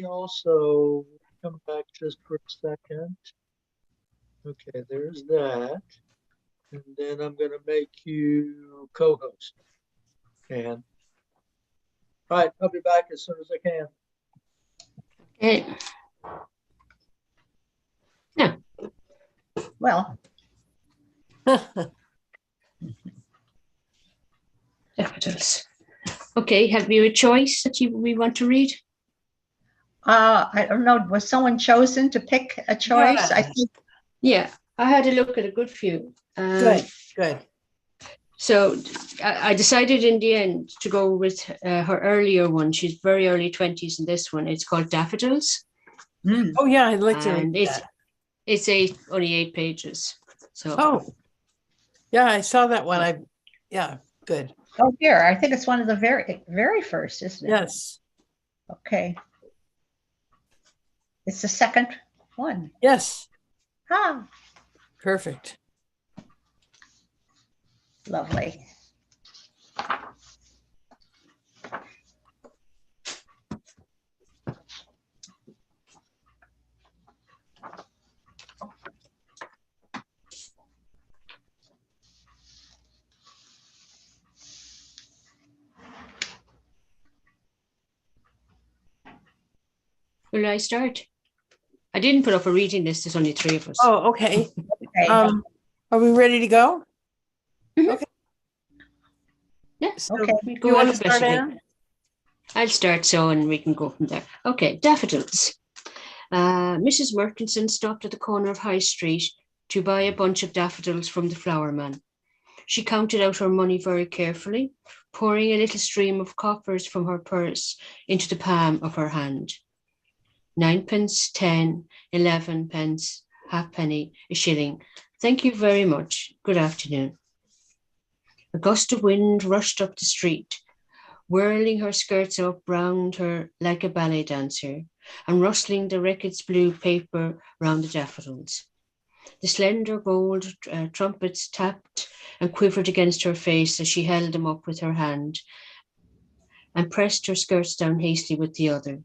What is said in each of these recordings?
also come back just for a second. Okay, there's that. And then I'm going to make you co-host. And all right, I'll be back as soon as I can. Okay. Yeah. Well, Daffodils. Okay, have you a choice that we want to read? I don't know. Was someone chosen to pick a choice? Yeah. I think. Yeah, I had a look at a good few. Good. So I decided in the end to go with her earlier one. She's very early 20s in this one. It's called Daffodils. Oh yeah, I'd like to And read that. it's only 8 pages. So Yeah, I saw that one. Good. Oh, here. I think it's one of the very first, isn't it? Yes. Okay. It's the second one. Yes. Ah, Perfect. lovely. will I start? I didn't put up a reading list. There's only 3 of us. Oh, okay. Okay. Are we ready to go? Mhm. Okay. Yeah. So Okay. We you go want to start, alphabetically. Anne? I'll start and we can go from there. Okay, Daffodils. Mrs. Murkinson stopped at the corner of High Street to buy a bunch of daffodils from the flower man. She counted out her money very carefully, pouring a little stream of coppers from her purse into the palm of her hand. 9pence, 10, 11 pence, halfpenny, a shilling. Thank you very much. Good afternoon. A gust of wind rushed up the street, whirling her skirts up round her like a ballet dancer, and rustling the Reckitt's blue paper round the daffodils. The slender gold trumpets tapped and quivered against her face as she held them up with her hand and pressed her skirts down hastily with the other.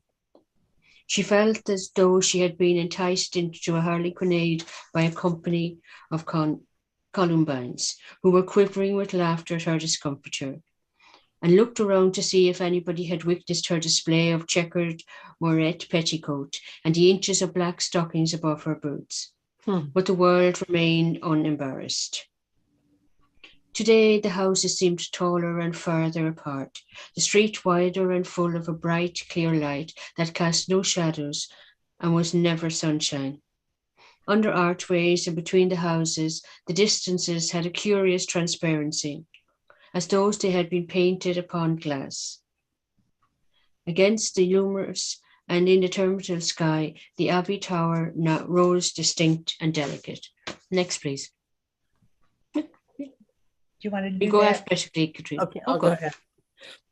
She felt as though she had been enticed into a harlequinade by a company of columbines who were quivering with laughter at her discomfiture, and looked around to see if anybody had witnessed her display of checkered moirette petticoat and the inches of black stockings above her boots. But the world remained unembarrassed. Today the houses seemed taller and farther apart, the street wider and full of a bright, clear light that cast no shadows and was never sunshine. Under archways and between the houses, the distances had a curious transparency, as though they had been painted upon glass. Against the luminous and indeterminate sky, the Abbey Tower now rose distinct and delicate. Next, please. Do you want to do We go that? alphabetically, Katrina. Okay, I'll go ahead.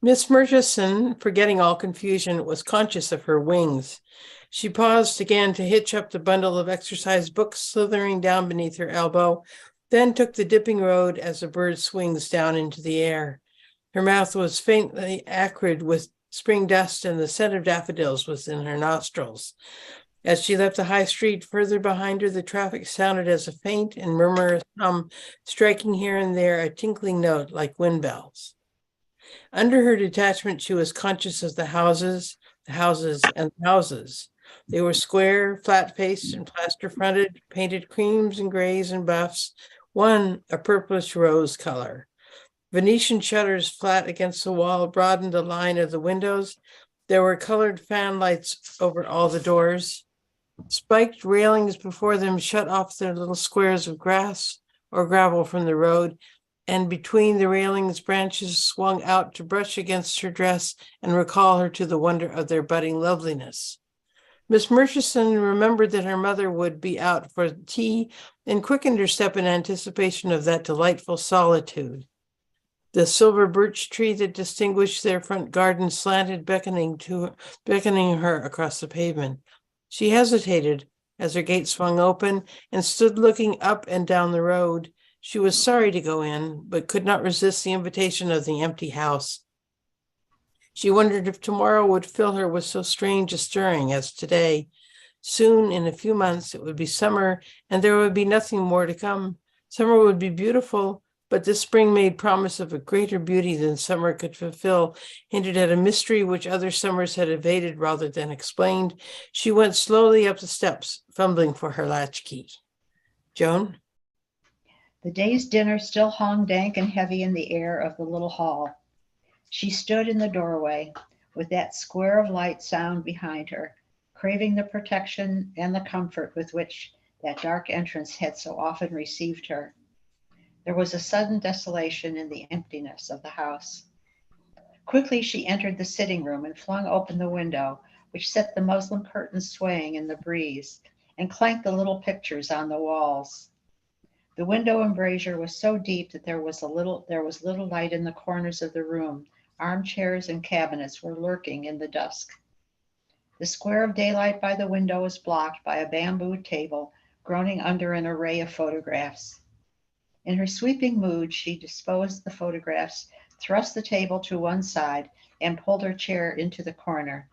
Miss Murchison, forgetting all confusion, was conscious of her wings. She paused again to hitch up the bundle of exercise books slithering down beneath her elbow, then took the dipping road as a bird swings down into the air. Her mouth was faintly acrid with spring dust, and the scent of daffodils was in her nostrils. As she left the high street further behind her, the traffic sounded as a faint and murmurous hum, striking here and there a tinkling note like wind bells. Under her detachment, she was conscious of the houses, and the houses. They were square, flat-faced, and plaster-fronted, painted creams and grays and buffs, one a purplish rose color. Venetian shutters flat against the wall broadened the line of the windows. There were colored fan lights over all the doors. Spiked railings before them shut off their little squares of grass or gravel from the road, and between the railings branches swung out to brush against her dress and recall her to the wonder of their budding loveliness. Miss Murchison remembered that her mother would be out for tea and quickened her step in anticipation of that delightful solitude. The silver birch tree that distinguished their front garden slanted, beckoning her across the pavement. She hesitated as her gate swung open and stood looking up and down the road. She was sorry to go in, but could not resist the invitation of the empty house. She wondered if tomorrow would fill her with so strange a stirring as today. Soon, in a few months, it would be summer, and there would be nothing more to come. Summer would be beautiful, but this spring made promise of a greater beauty than summer could fulfill, hinted at a mystery which other summers had evaded rather than explained. She went slowly up the steps, fumbling for her latchkey. Joan? The day's dinner still hung dank and heavy in the air of the little hall. She stood in the doorway, with that square of light sound behind her, craving the protection and the comfort with which that dark entrance had so often received her. There was a sudden desolation in the emptiness of the house. Quickly she entered the sitting room and flung open the window, which set the muslin curtains swaying in the breeze and clanked the little pictures on the walls. The window embrasure was so deep that there was little light in the corners of the room. Armchairs and cabinets were lurking in the dusk. The square of daylight by the window was blocked by a bamboo table groaning under an array of photographs. In her sweeping mood, she disposed the photographs, thrust the table to one side, and pulled her chair into the corner.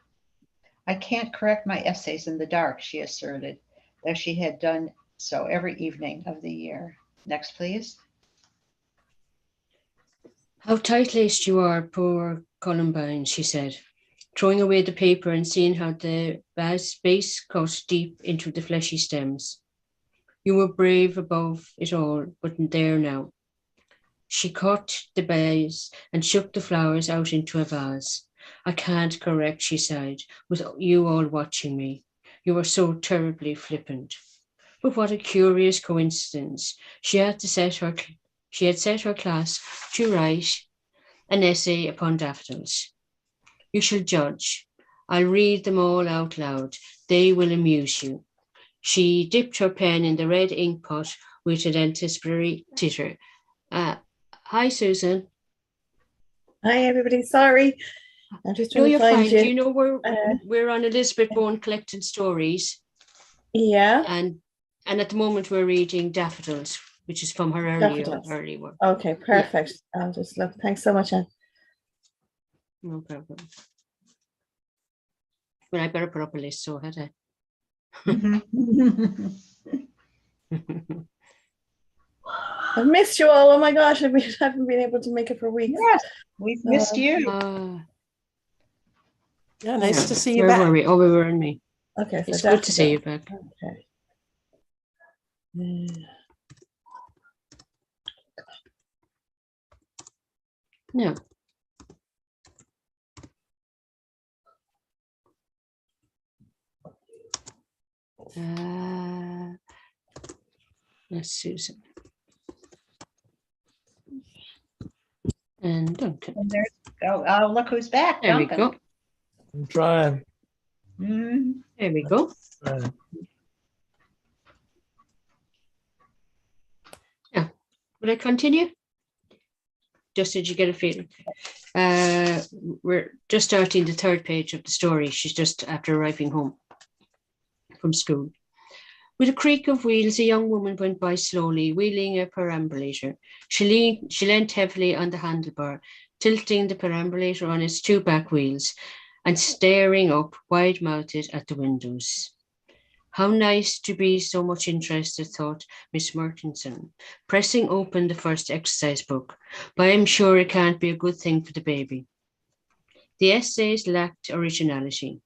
"I can't correct my essays in the dark," she asserted, though she had done so every evening of the year. Next, please. How tight-laced you are, poor Columbine, she said, throwing away the paper and seeing how the base cut deep into the fleshy stems. You were brave above it all, but there now. She caught the base and shook the flowers out into a vase. "I can't correct," she sighed, "with you all watching me. You are so terribly flippant." But what a curious coincidence. She had set her class to write an essay upon daffodils. "You shall judge. I'll read them all out loud. They will amuse you." She dipped her pen in the red ink pot with an anticipatory titter. "Hi, Susan." Hi, everybody. Sorry. I'm just No, trying to you're find fine. you. Do you know we're on Elizabeth Bowen collecting stories, Yeah. and at the moment we're reading Daffodils, which is from her Daffodils. early work. Okay, perfect. I'll just look. Thanks so much, Anne. No problem. Well, I better put up a list, so had I. I've missed you all. Oh my gosh, I haven't been able to make it for weeks. Yes, we've missed you. Yeah, nice to see you Where back. were we? Oh, we were in me. Okay, so It's good to see you back. Okay. No. That's Susan. And Duncan. And there's, oh, look who's back. There we Duncan. go. I'm trying. Mhm. There we go. Yeah. Will I continue? Just did you get a feeling? We're just starting the third page of the story. She's just after arriving home from school. With a creak of wheels, a young woman went by slowly, wheeling a perambulator. She leaned heavily on the handlebar, tilting the perambulator on its two back wheels and staring up, wide-mouthed, at the windows. How nice to be so much interested, thought Miss Murchison, pressing open the first exercise book. But I'm sure it can't be a good thing for the baby. The essays lacked originality.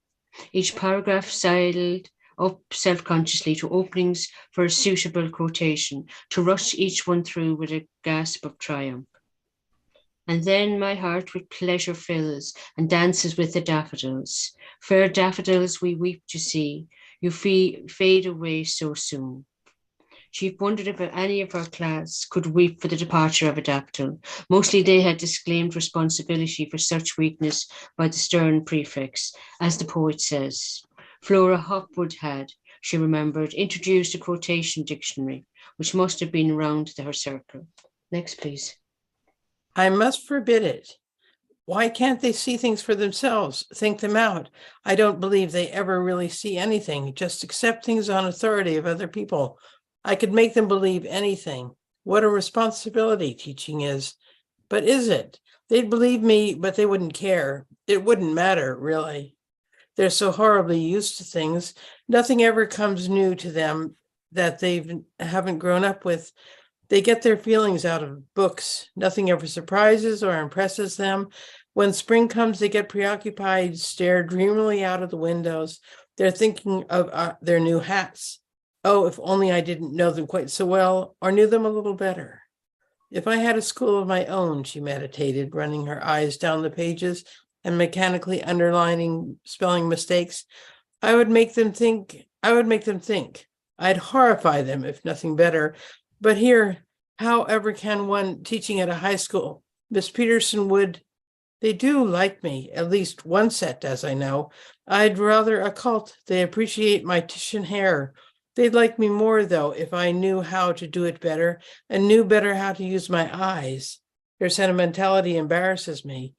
Each paragraph sidled up self-consciously to openings for a suitable quotation, to rush each one through with a gasp of triumph. And then my heart with pleasure fills and dances with the daffodils. Fair daffodils we weep to see, you fade away so soon. She wondered if any of her class could weep for the departure of a daffodil. Mostly they had disclaimed responsibility for such weakness by the stern prefects, as the poet says. Flora Hopwood had, she remembered, introduced a quotation dictionary, which must have been round her circle. Next, please. I must forbid it. Why can't they see things for themselves, think them out? I don't believe they ever really see anything, just accept things on authority of other people. I could make them believe anything. What a responsibility teaching is. But is it? They'd believe me, but they wouldn't care. It wouldn't matter, really. They're so horribly used to things. Nothing ever comes new to them that they haven't grown up with. They get their feelings out of books. Nothing ever surprises or impresses them. When spring comes, they get preoccupied, stare dreamily out of the windows. They're thinking of their new hats. Oh, if only I didn't know them quite so well, or knew them a little better. If I had a school of my own, she meditated, running her eyes down the pages and mechanically underlining spelling mistakes, I would make them think. I'd horrify them, if nothing better. But here, however can one teaching at a high school? Miss Peterson would, they do like me, at least one set does, I know. I'd rather a cult. They appreciate my Titian hair. They'd like me more, though, if I knew how to do it better and knew better how to use my eyes. Their sentimentality embarrasses me.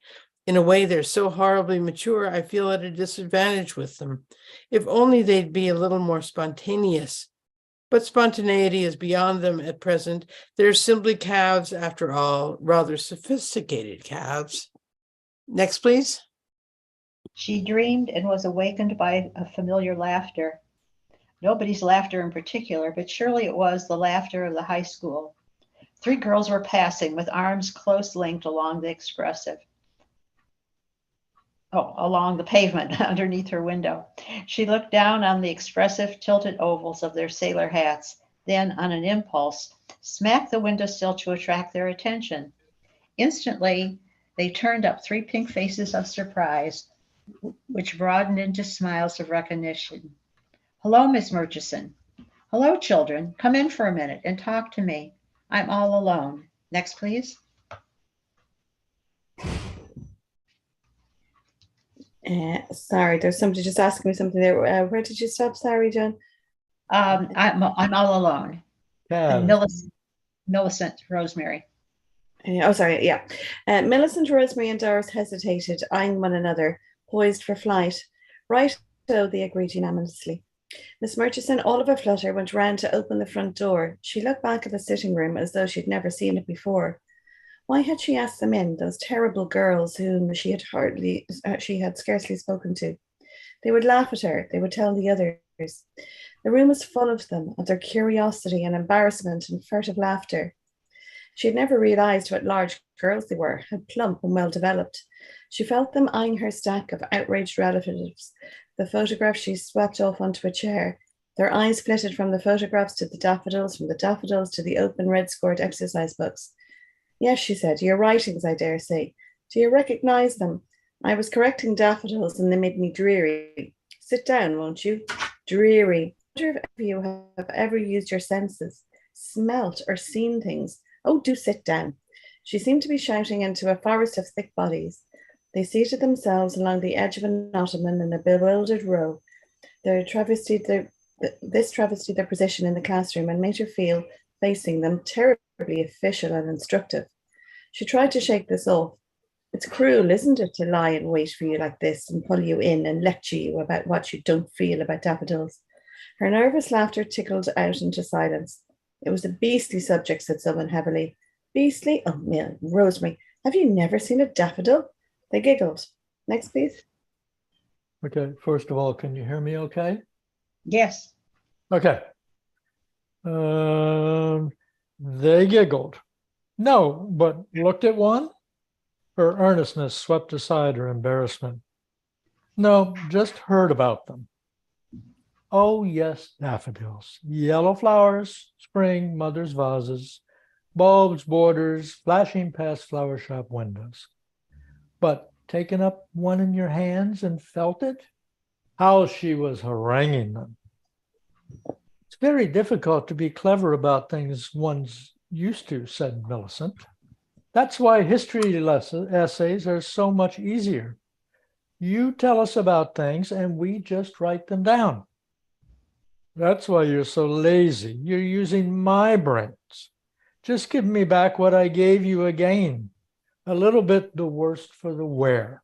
In a way, they're so horribly mature, I feel at a disadvantage with them. If only they'd be a little more spontaneous. But spontaneity is beyond them at present. They're simply calves, after all, rather sophisticated calves. Next, please. She dreamed and was awakened by a familiar laughter. Nobody's laughter in particular, but surely it was the laughter of the high school. 3 girls were passing with arms close linked along the along the pavement underneath her window. She looked down on the expressive tilted ovals of their sailor hats, then, on an impulse, smacked the windowsill to attract their attention. Instantly, they turned up 3 pink faces of surprise, which broadened into smiles of recognition. Hello, Miss Murchison. Hello, children. Come in for a minute and talk to me. I'm all alone. Next, please. Sorry, there's somebody just asking me something there. Where did you stop? Sorry, John. I'm all alone. Calves. Millicent Rosemary. Sorry, yeah. Millicent, Rosemary, and Doris hesitated, eyeing one another, poised for flight. Right, so they agreed unanimously. Miss Murchison, all of a flutter, went round to open the front door. She looked back at the sitting room as though she'd never seen it before. Why had she asked them in, those terrible girls whom she had scarcely spoken to? They would laugh at her. They would tell the others. The room was full of them, of their curiosity and embarrassment and furtive laughter. She had never realized what large girls they were, how plump and well developed. She felt them eyeing her stack of outraged relatives, the photographs she swept off onto a chair. Their eyes flitted from the photographs to the daffodils, from the daffodils to the open red-scored exercise books. Yes, she said, your writings, I dare say. Do you recognize them? I was correcting daffodils and they made me dreary. Sit down, won't you? Dreary. I wonder if you have ever used your senses, smelt or seen things. Oh, do sit down. She seemed to be shouting into a forest of thick bodies. They seated themselves along the edge of an ottoman in a bewildered row. This travestied their position in the classroom and made her feel, facing them, terribly official and instructive. She tried to shake this off. It's cruel, isn't it, to lie in wait for you like this and pull you in and lecture you about what you don't feel about daffodils. Her nervous laughter tickled out into silence. It was a beastly subject, said someone heavily. Beastly? Oh, Rosemary, have you never seen a daffodil? They giggled. Next, please. Okay, first of all, can you hear me okay? Yes. Okay. They giggled. No, but looked at one? Her earnestness swept aside her embarrassment. No, just heard about them. Oh, yes, daffodils. Yellow flowers, spring, mother's vases, bulbs, borders, flashing past flower shop windows. But taken up one in your hands and felt it? How she was haranguing them. It's very difficult to be clever about things one's used to, said Millicent. That's why history essays are so much easier. You tell us about things and we just write them down. That's why you're so lazy. You're using my brains. Just give me back what I gave you again. A little bit the worse for the wear.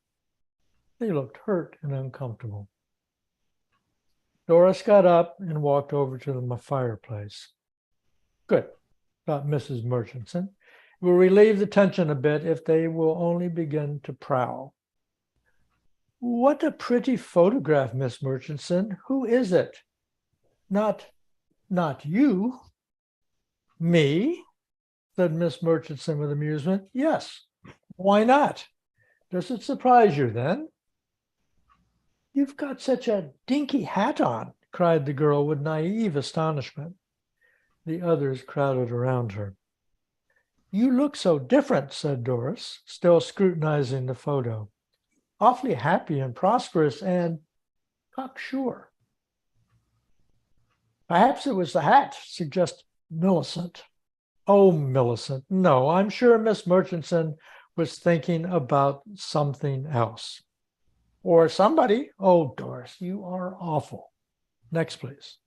They looked hurt and uncomfortable. Doris got up and walked over to the fireplace. Good, thought Mrs. Murchison. We'll relieve the tension a bit if they will only begin to prowl. What a pretty photograph, Miss Murchison. Who is it? Not you. Me? Said Miss Murchison with amusement. Yes. Why not? Does it surprise you then? You've got such a dinky hat on, cried the girl with naive astonishment. The others crowded around her. You look so different, said Doris, still scrutinizing the photo. Awfully happy and prosperous and cocksure. Perhaps it was the hat, suggested Millicent. Oh, Millicent, no, I'm sure Miss Murchison was thinking about something else. Or somebody. Oh, Doris, you are awful. Next, please.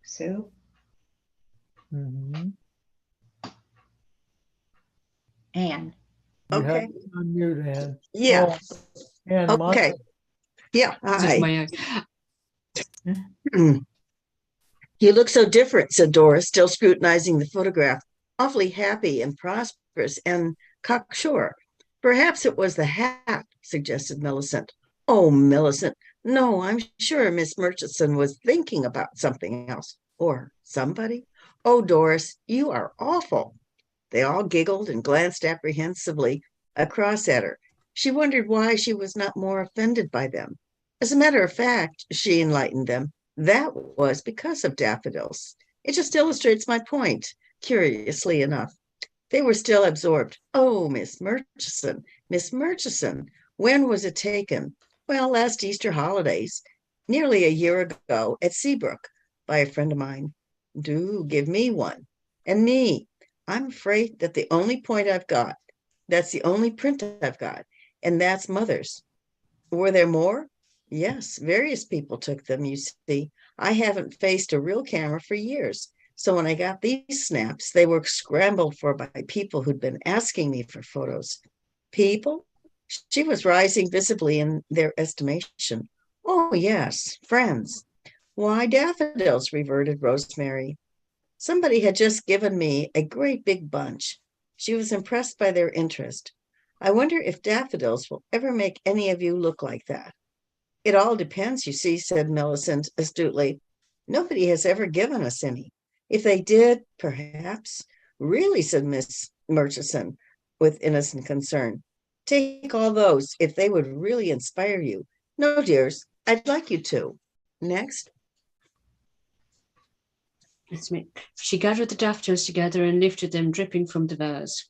Sue? Mm-hmm. Anne. You Okay. have to unmute, Anne. Yeah. Oh, Anne, Okay. Yeah. Is it Hi. my You look so different, said Doris, still scrutinizing the photograph. Awfully happy and prosperous and cocksure. Perhaps it was the hat, suggested Millicent. Oh, Millicent. No, I'm sure Miss Murchison was thinking about something else. Or somebody. Oh, Doris, you are awful. They all giggled and glanced apprehensively across at her. She wondered why she was not more offended by them. As a matter of fact, she enlightened them, that was because of daffodils. It just illustrates my point, curiously enough. They were still absorbed. Oh, Miss Murchison, when was it taken? Well, last Easter holidays, nearly a year ago at Seabrook, by a friend of mine. Do give me one. And me, I'm afraid that the only point I've got, that's the only print I've got, and that's Mother's. Were there more? Yes, various people took them, you see. I haven't faced a real camera for years. So when I got these snaps, they were scrambled for by people who'd been asking me for photos. People? She was rising visibly in their estimation. Oh, yes, friends. Why, daffodils, reverted Rosemary. Somebody had just given me a great big bunch. She was impressed by their interest. I wonder if daffodils will ever make any of you look like that. It all depends, you see, said Millicent astutely. Nobody has ever given us any. If they did, perhaps. Really, said Miss Murchison with innocent concern. Take all those if they would really inspire you. No, dears, I'd like you to. Next. It's me. She gathered the daffodils together and lifted them, dripping from the vase.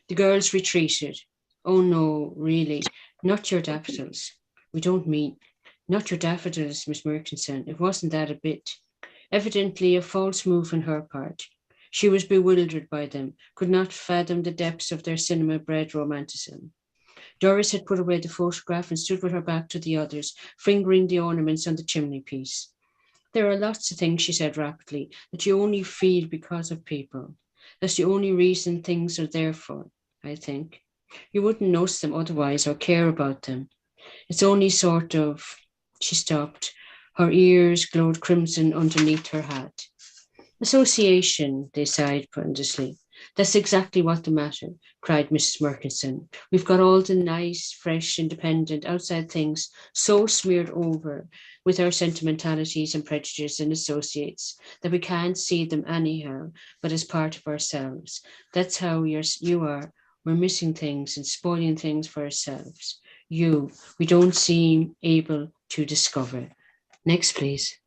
The girls retreated. Oh no, really, not your daffodils. We don't mean not your daffodils, Miss Murchison. It wasn't that a bit. Evidently a false move on her part. She was bewildered by them, could not fathom the depths of their cinema-bred romanticism. Doris had put away the photograph and stood with her back to the others, fingering the ornaments on the chimney-piece. There are lots of things, she said rapidly, that you only feel because of people. That's the only reason things are there for, I think. You wouldn't notice them otherwise or care about them. It's only sort of... She stopped. Her ears glowed crimson underneath her hat. Association, they sighed ponderously. That's exactly what the matter, cried Mrs. Murchison. We've got all the nice, fresh, independent, outside things so smeared over with our sentimentalities and prejudices and associates that we can't see them anyhow but as part of ourselves. That's how you are. We're missing things and spoiling things for ourselves. We don't seem able to discover. Next, please.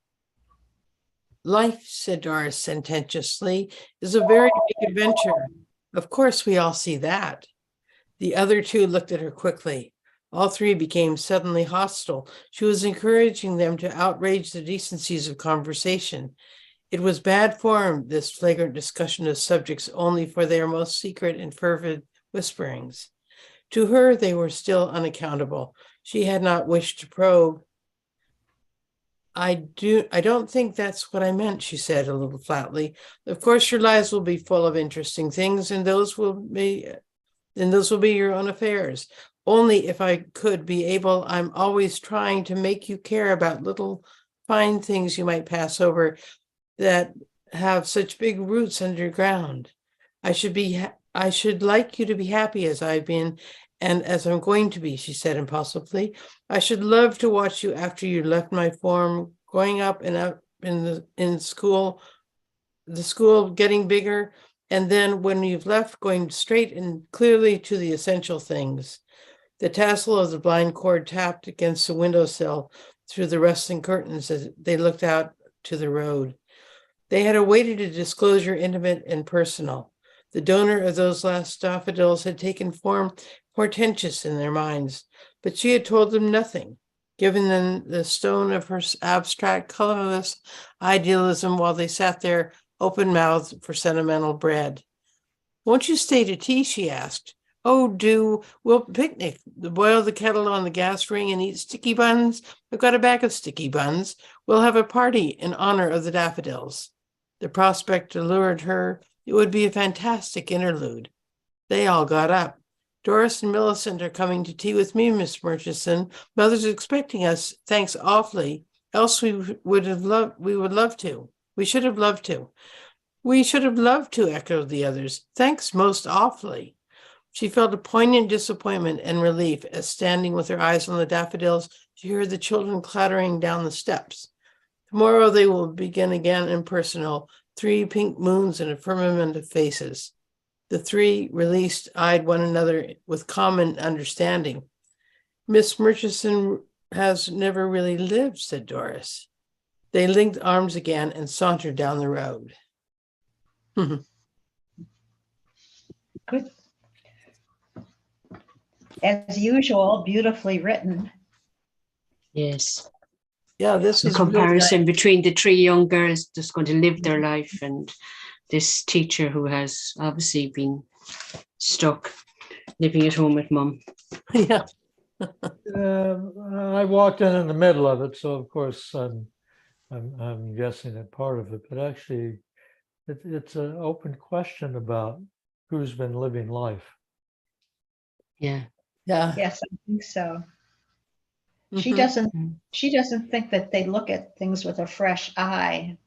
Life, said Doris sententiously, is a very big adventure. Of course, we all see that. The other two looked at her quickly. All three became suddenly hostile. She was encouraging them to outrage the decencies of conversation. It was bad form, this flagrant discussion of subjects only for their most secret and fervid whisperings. To her, they were still unaccountable. She had not wished to probe. I don't think that's what I meant, she said a little flatly. Of course, your lives will be full of interesting things, and those will be your own affairs. Only if I could be able, I'm always trying to make you care about little fine things you might pass over. that have such big roots underground. I should like you to be happy as I've been and as I'm going to be, she said impulsively. I should love to watch you after you left my form, going up and up in school, the school getting bigger, and then when you've left, going straight and clearly to the essential things. The tassel of the blind cord tapped against the windowsill through the rustling curtains as they looked out to the road. They had awaited a disclosure intimate and personal. The donor of those last daffodils had taken form portentous in their minds, but she had told them nothing, given them the stone of her abstract, colorless idealism while they sat there open-mouthed for sentimental bread. Won't you stay to tea? She asked. Oh, do. We'll picnic, boil the kettle on the gas ring and eat sticky buns. I've got a bag of sticky buns. We'll have a party in honor of the daffodils. The prospect allured her. It would be a fantastic interlude. They all got up. Doris and Millicent are coming to tea with me, Miss Murchison. Mother's expecting us. Thanks awfully. Else we would love to. We should have loved to. We should have loved to, echoed the others. Thanks most awfully. She felt a poignant disappointment and relief as, standing with her eyes on the daffodils, she heard the children clattering down the steps. Tomorrow they will begin again impersonal, 3 pink moons and a firmament of faces. The 3, released, eyed one another with common understanding. Miss Murchison has never really lived, said Doris. They linked arms again and sauntered down the road. Good. As usual, beautifully written. Yes. Yeah, this The is comparison between the 3 young girls just going to live their life and this teacher who has obviously been stuck living at home with mum. Yeah. I walked in the middle of it, so of course I'm guessing at part of it, but actually it's an open question about who's been living life. Yeah. Yeah. Yes, I think so. She Mhm. doesn't think that they look at things with a fresh eye.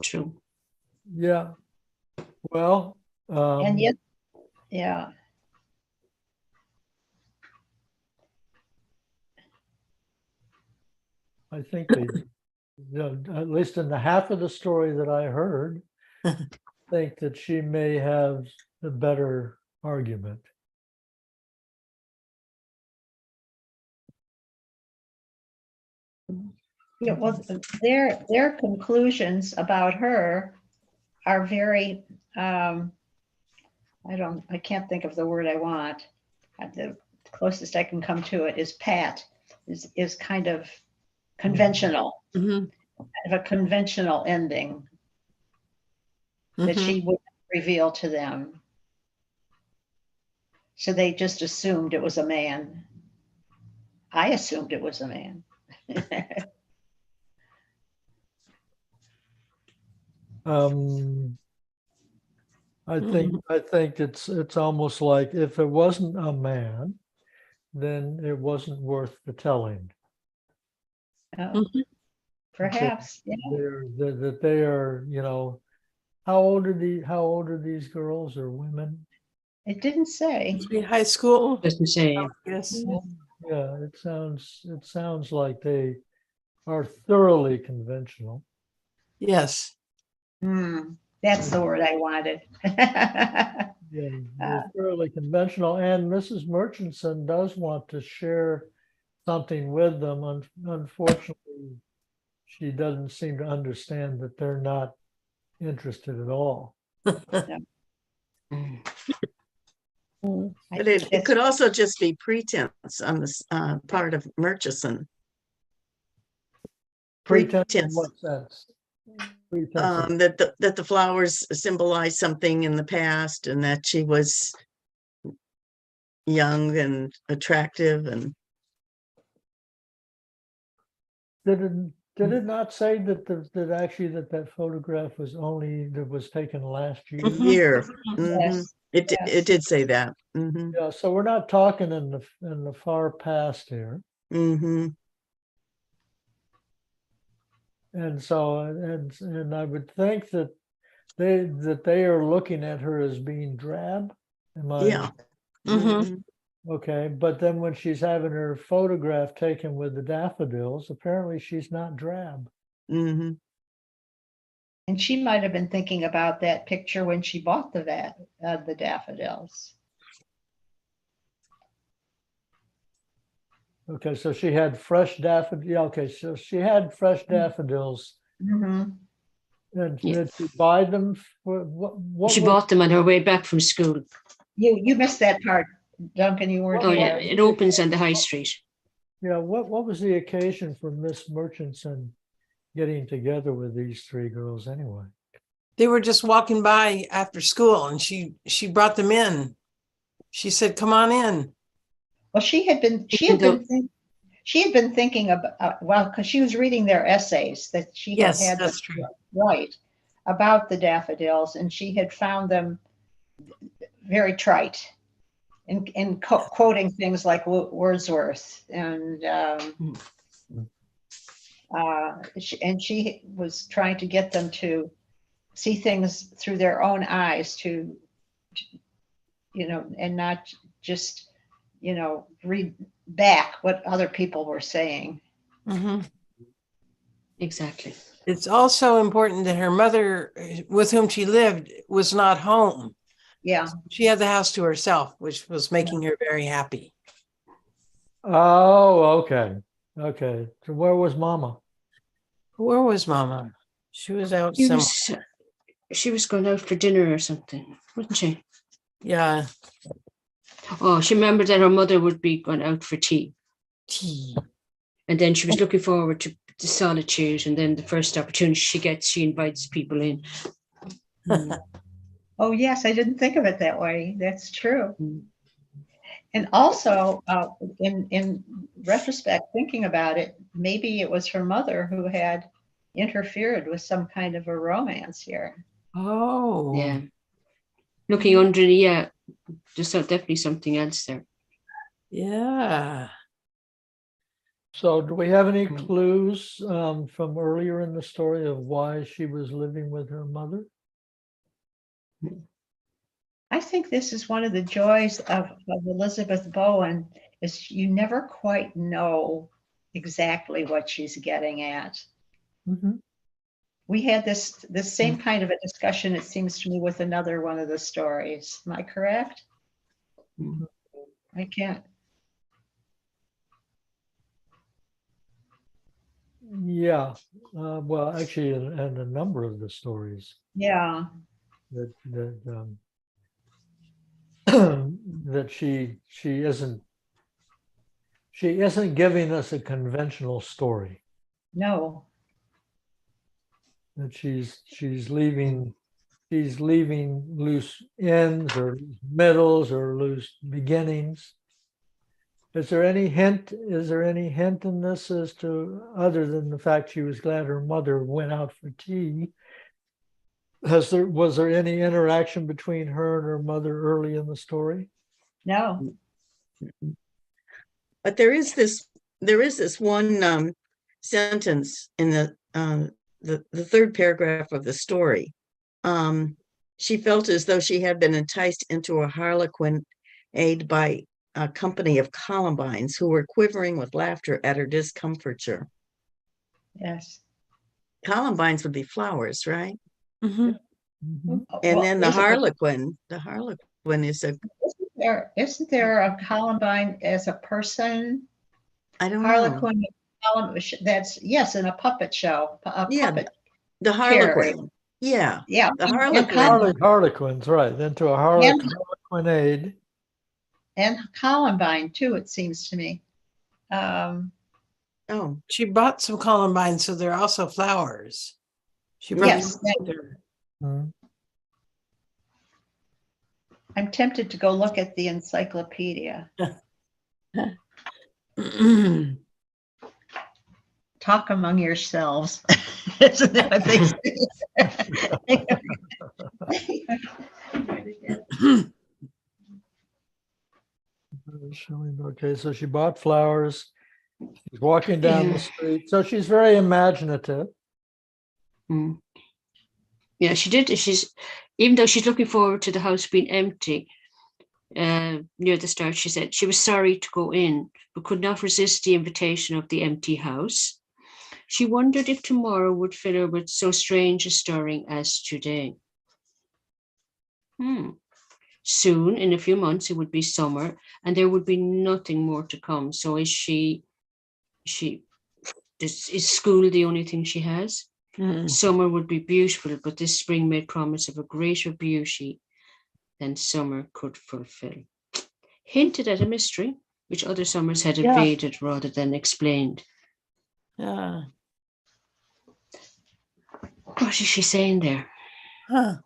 True. Yeah. Well, And yet, yeah. I think they, at least in the half of the story that I heard, think that she may have the better argument. Yeah, well, their conclusions about her are very, I can't think of the word I want. The closest I can come to it is pat, is kind of conventional, Mhm. kind of a conventional ending that Mhm. she would reveal to them. So they just assumed it was a man. I assumed it was a man. I think it's almost like if it wasn't a man, then it wasn't worth the telling. Oh, perhaps, yeah. That they are, how old are these girls or women? It didn't say. High school. Doesn't say. Yes. Yeah, it sounds like they are thoroughly conventional. Yes. That's the word I wanted. Yeah, they're thoroughly conventional, and Mrs. Murchison does want to share something with them. Unfortunately, she doesn't seem to understand that they're not interested at all. But it could also just be pretense on this part of Murchison. Pretense in what sense? Pretense That the flowers symbolize something in the past, and that she was young and attractive. And did it not say that actually that photograph was taken last year? year. Yes. It did say that. Yeah, so we're not talking in the far past here. And so, and I would think that they are looking at her as being drab. Am I Yeah. Mhm. Mhm. okay? But then when she's having her photograph taken with the daffodils, apparently she's not drab. Mhm. And she might have been thinking about that picture when she bought the daffodils. Okay, so she had fresh daffodils. Yeah, okay, so she had fresh daffodils. Mhm. And Yeah. did she buy them for what She was bought them on her way back from school. You missed that part, Duncan. You weren't Oh yeah, here. it opens on the high street. yeah, what was the occasion for Miss Murchison getting together with these three girls anyway? They were just walking by after school and she brought them in. She said, "Come on in." Well, she had been thinking about well, because she was reading their essays that she had Yes, had them that's true. write about the daffodils, and she had found them very trite, and quoting things like Wordsworth, and she was trying to get them to see things through their own eyes, to and not just read back what other people were saying. Mhm. Exactly. It's also important that her mother, with whom she lived, was not home. Yeah. She had the house to herself, which was making her very happy. Oh, okay. Okay. So where was Mama? Where was Mama? She was out She somewhere. she was going out for dinner or something, wasn't she? Yeah. Oh, she remembered that her mother would be going out for tea. Tea. And then she was looking forward to the solitude. And then the first opportunity she gets, she invites people in. Oh, yes, I didn't think of it that way. That's true. Mm. And also, in retrospect, thinking about it, maybe it was her mother who had interfered with some kind of a romance here. Oh. Yeah. Looking under, yeah, there's definitely something else there. Yeah. So do we have any clues from earlier in the story of why she was living with her mother? I think this is one of the joys of Elizabeth Bowen, is you never quite know exactly what she's getting at. Mm-hmm. We had this same kind of a discussion, it seems to me, with another one of the stories. Am I correct? Mm. I can't. Yeah. Well, actually, in a number of the stories Yeah. that that she isn't giving us a conventional story. No. That she's leaving loose ends or middles or loose beginnings. Is there any hint in this as to, other than the fact she was glad her mother went out for tea? Was there any interaction between her and her mother early in the story? No. But there is this one sentence in the third paragraph of the story. She felt as though she had been enticed into a harlequin aid by a company of columbines who were quivering with laughter at her discomfiture. Yes. Columbines would be flowers, right? Mhm. Mhm. And Well, then the harlequin is a, isn't there a Columbine as a person? I don't know. Harlequin, that's, yes, in a puppet show, a Yeah, puppet the character. harlequin. Yeah, Yeah. the And harlequin. Harlequins, right? Into a harlequinade. And Columbine too, it seems to me. Oh, She bought some columbine, so they're also flowers. She brought Yes. them with her. Mhm. I'm tempted to go look at the encyclopedia. Talk among yourselves. Isn't that what they say? Okay, so she bought flowers. She's walking down the street. So she's very imaginative. Mm. Yeah, she did. Even though she's looking forward to the house being empty, near the start, she said she was sorry to go in, but could not resist the invitation of the empty house. She wondered if tomorrow would fill her with so strange a stirring as today. Soon, in a few months, it would be summer, and there would be nothing more to come. So is school the only thing she has? Summer would be beautiful, but this spring made promise of a greater beauty than summer could fulfill. Hinted at a mystery, which other summers had evaded rather than explained. Yeah. What is she saying there? Huh.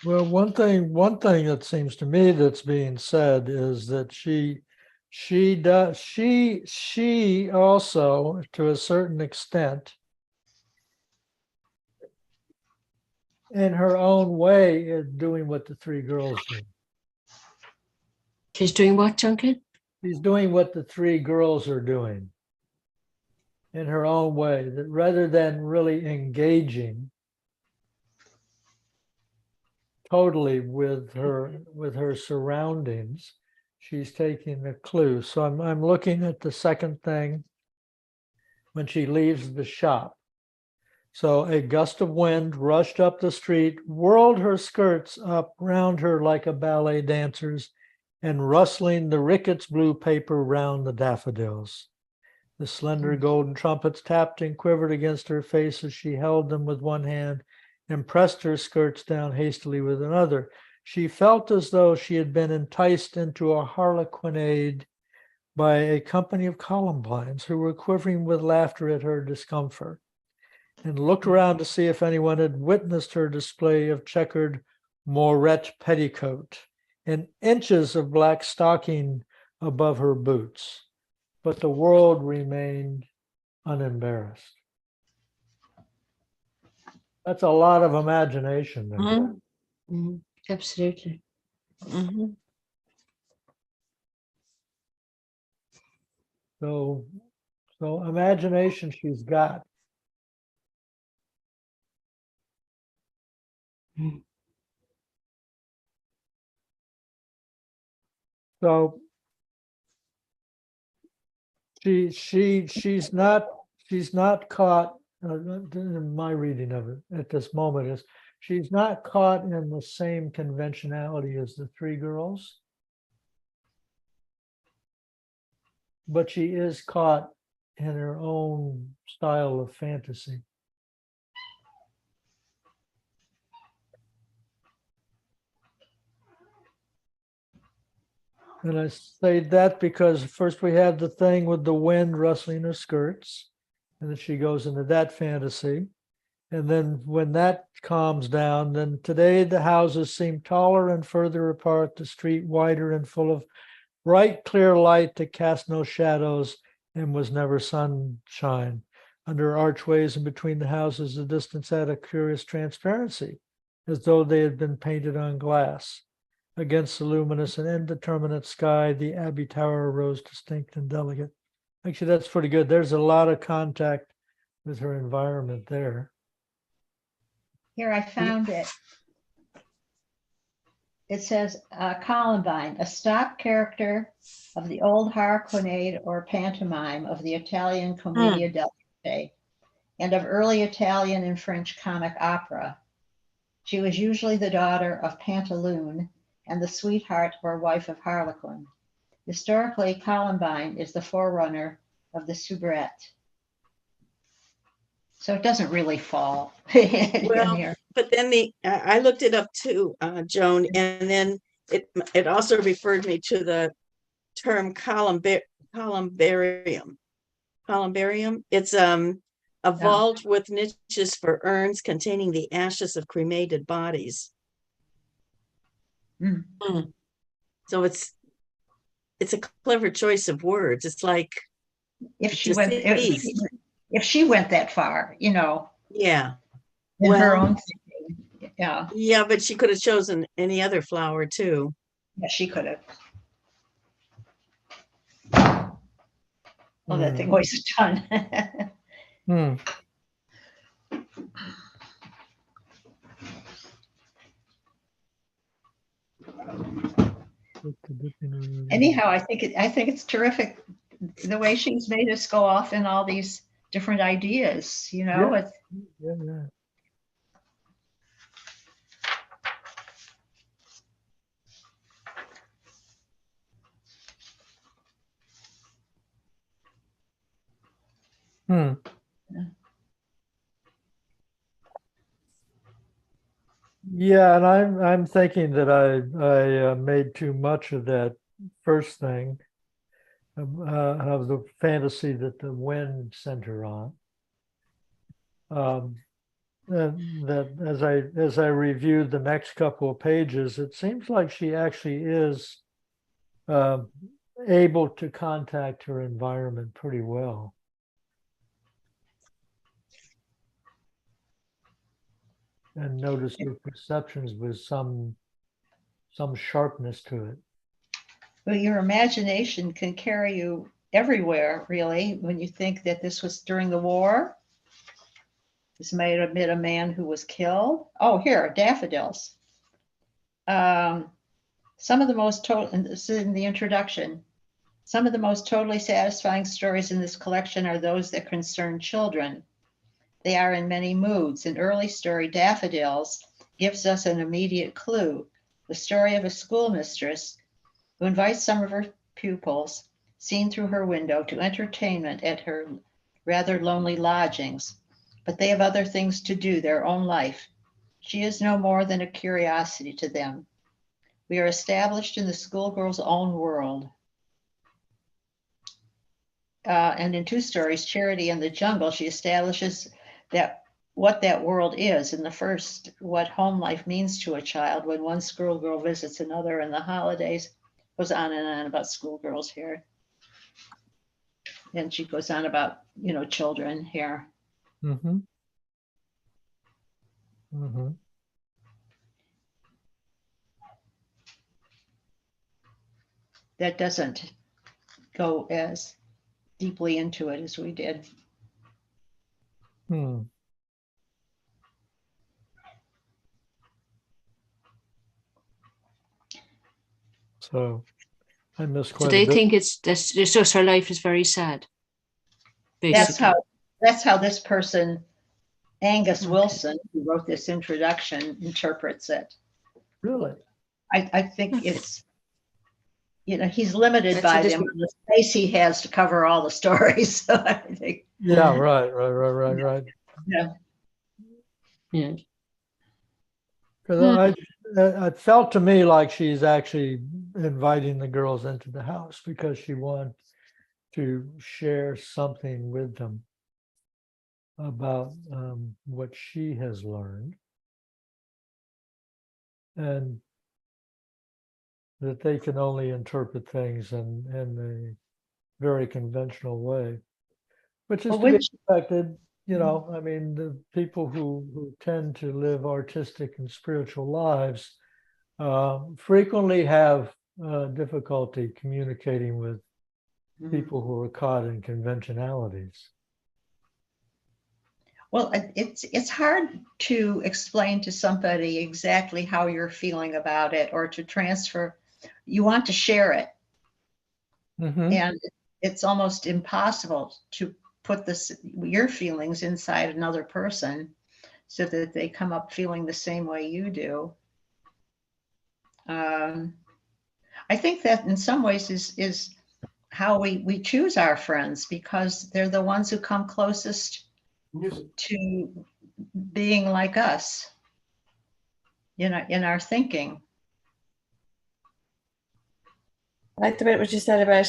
Well, one thing that seems to me that's being said is that she also, to a certain extent, in her own way, is doing what the three girls do. She's doing what, Duncan? She's doing what the three girls are doing in her own way, that rather than really engaging totally with her surroundings, she's taking a clue. So I'm looking at the second thing when she leaves the shop. So a gust of wind rushed up the street, whirled her skirts up round her like a ballet dancer's, and rustling the rickets blue paper round the daffodils. The slender golden trumpets tapped and quivered against her face as she held them with one hand and pressed her skirts down hastily with another. She felt as though she had been enticed into a harlequinade by a company of columbines who were quivering with laughter at her discomfort, and looked around to see if anyone had witnessed her display of checkered moirette petticoat and inches of black stocking above her boots. But the world remained unembarrassed. That's a lot of imagination there. Mm-hmm. Absolutely. Mm-hmm. So imagination she's got. Mm. So she's not caught, in my reading of it at this moment, is she's not caught in the same conventionality as the three girls, but she is caught in her own style of fantasy. And I say that because first we have the thing with the wind rustling her skirts, and then she goes into that fantasy. And then when that calms down, then today the houses seem taller and further apart, the street wider and full of bright, clear light that cast no shadows and was never sunshine. Under archways and between the houses, the distance had a curious transparency, as though they had been painted on glass. Against the luminous and indeterminate sky, the Abbey Tower rose distinct and delicate. Actually, that's pretty good. There's a lot of contact with her environment there. Here, I found it. It says Columbine, a stock character of the old harlequinade or pantomime of the Italian Commedia dell'arte and of early Italian and French comic opera. She was usually the daughter of Pantaloon and the sweetheart or wife of Harlequin. Historically, Columbine is the forerunner of the soubrette. So it doesn't really fall in Well, here. but then I looked it up too, Joan, and then it also referred me to the term columbarium. Columbarium. It's a vault with niches for urns containing the ashes of cremated bodies. So it's a clever choice of words. It's like if she went that far, yeah, in her own thinking. Yeah, but she could have chosen any other flower too. Yeah, she could have. Oh, that thing weighs a ton. Hmm. Anyhow, I think it's terrific the way she's made us go off in all these different ideas. You know, Yeah. it's, Yeah, yeah. Hmm. Yeah, and I'm thinking that I made too much of that first thing of the fantasy that the wind sent her on. And that as I reviewed the next couple of pages, it seems like she actually is um, able to contact her environment pretty well. And notice her perceptions with some sharpness to it. well, your imagination can carry you everywhere, really, when you think that this was during the war. This may have been a man who was killed. Oh, here, daffodils. Some of the most total, and this is in the introduction, some of the most totally satisfying stories in this collection are those that concern children. They are in many moods. An early story, Daffodils, gives us an immediate clue. The story of a schoolmistress who invites some of her pupils, seen through her window, to entertainment at her rather lonely lodgings. But they have other things to do, their own life. She is no more than a curiosity to them. We are established in the schoolgirl's own world. And in two stories, Charity and the Jungle, she establishes that what that world is. In the first, what home life means to a child when one schoolgirl visits another in the holidays. Goes on and on about schoolgirls here. And she goes on about, children here. Mm-hmm. Mm-hmm. That doesn't go as deeply into it as we did. Hmm. So I missed So quite a they bit. think it's just her life is very sad. That's Basically. how this person, Angus Okay. Wilson, who wrote this introduction, interprets it. Really? I think it's, he's limited That's how by this- the amount of space he has to cover all the stories. So I think, Yeah, right. yeah. Yeah. Because it felt to me like she's actually inviting the girls into the house because she wants to share something with them about what she has learned, and that they can only interpret things in a very conventional way, which is Well, to be which, expected. I mean, the people who tend to live artistic and spiritual lives frequently have difficulty communicating with people who are caught in conventionalities. well, it's hard to explain to somebody exactly how you're feeling about it or to transfer. You want to share it, Mm-hmm. and it's almost impossible to put your feelings inside another person so that they come up feeling the same way you do. I think that in some ways is how we choose our friends, because they're the ones who come closest to being like us, in our thinking. I like the bit what you said about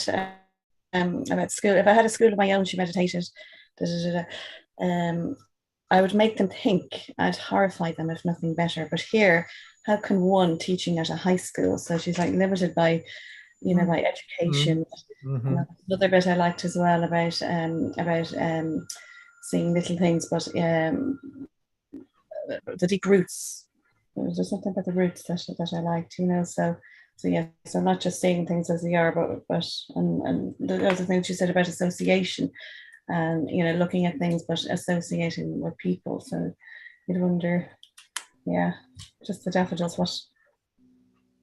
school. If I had a school of my own, she meditated. Da, da, da, da. I would make them think. I'd horrify them if nothing better. But here, how can one teaching at a high school? So she's like limited by, by education. Mm-hmm. And another bit I liked as well about seeing little things, but the deep roots. There's something about the roots that I liked, So So yeah, so not just seeing things as they are, but and the other thing she said about association, and looking at things but associating with people. So you'd wonder, yeah, just the daffodils.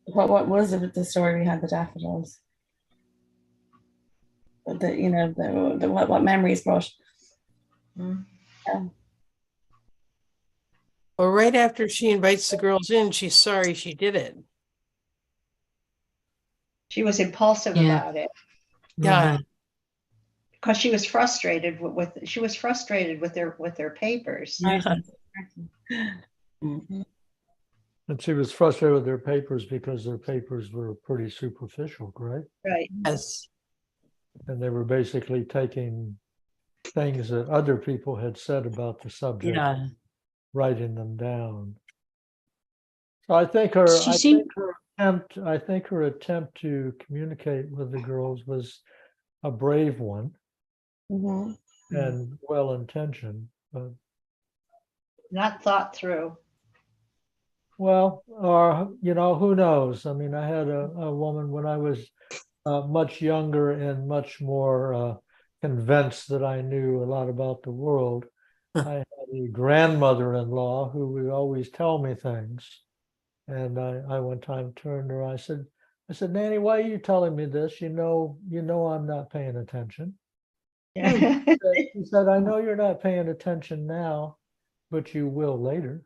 What was it with the story behind the daffodils? What memories brought. Mm. Yeah. Well, right after she invites the girls in, she's sorry she did it. She was impulsive Yeah. about it Yeah. because she was frustrated with their papers. Mm. And she was frustrated with their papers because their papers were pretty superficial, right? Right. Yes. And they were basically taking things that other people had said about the subject, Yeah. writing them down. So I think her attempt to communicate with the girls was a brave one Mhm. and well intentioned. But Not thought through. well, or who knows? I mean, I had a woman when I was much younger and much more convinced that I knew a lot about the world. I had a grandmother-in-law who would always tell me things. And I one time turned to her, I said, Nanny, why are you telling me this? You know I'm not paying attention. Yeah. She said, I know you're not paying attention now, but you will later.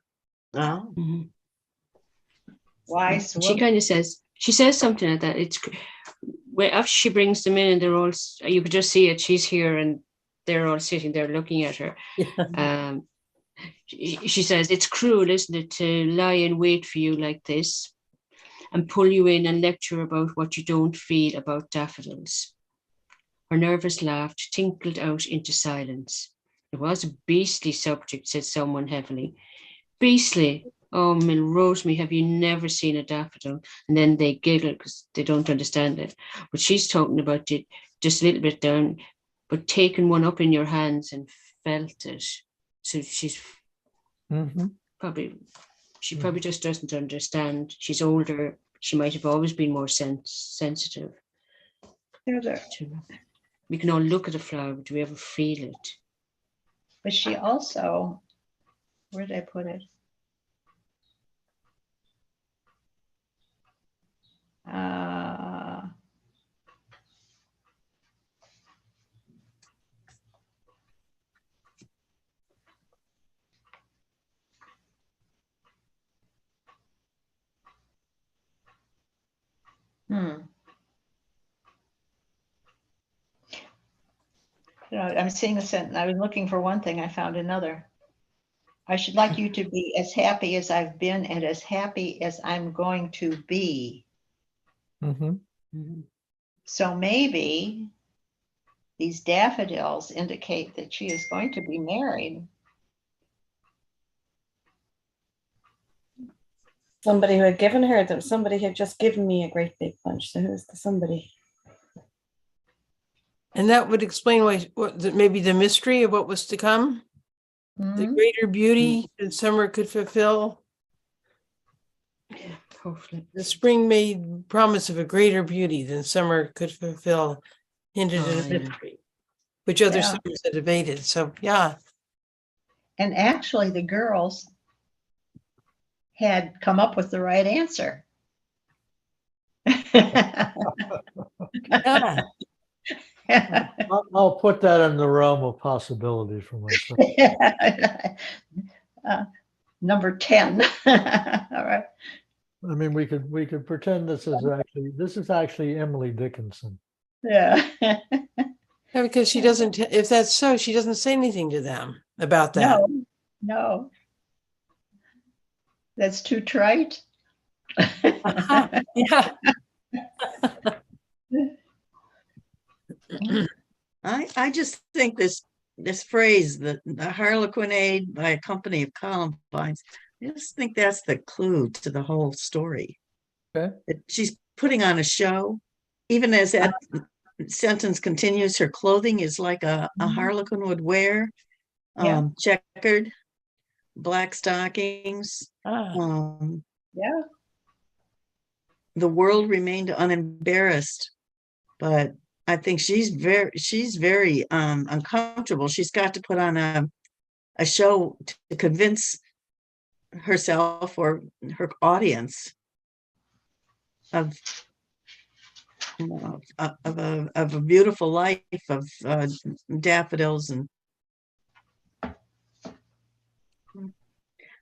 Oh, Mhm. Wise She woman. kind of says, she says something like that. It's when after she brings them in and they're all, you could just see it. She's here and they're all sitting there looking at her. Yeah. She says, it's cruel, isn't it, to lie in wait for you like this and pull you in and lecture about what you don't feel about daffodils. Her nervous laugh tinkled out into silence. It was a beastly subject, said someone heavily. Beastly. Oh, Rosemary, have you never seen a daffodil? And then they giggle because they don't understand it. But she's talking about it just a little bit down, but taking one up in your hands and felt it. So she's Mm-hmm. she probably just doesn't understand. She's older. She might have always been more sensitive. We can all look at a flower, but do we ever feel it? But she also, where did I put it? I'm seeing a sentence. I was looking for one thing. I found another. I should like you to be as happy as I've been and as happy as I'm going to be. Mm-hmm. So maybe these daffodils indicate that she is going to be married. Somebody who had given her them. Somebody had just given me a great big bunch. So who's the somebody? And that would explain maybe the mystery of what was to come. The greater beauty that summer could fulfill. Yeah, hopefully. The spring made promise of a greater beauty than summer could fulfill, hinted at a mystery, which other summers had evaded. So, yeah. And actually, the girls had come up with the right answer. Yeah. I'll put that in the realm of possibility for myself. Number 10. All right. I mean, we could pretend this is actually Emily Dickinson. Yeah. Yeah, because she doesn't, if that's so, she doesn't say anything to them about that. No. That's too trite. Yeah. I just think this phrase, the harlequinade by a company of columbines, I just think that's the clue to the whole story. Okay. That she's putting on a show, even as that sentence continues. Her clothing is like a harlequin would wear, checkered, black stockings. Yeah. the world remained unembarrassed, but I think she's very uncomfortable. She's got to put on a show to convince herself or her audience of a beautiful life of daffodils. And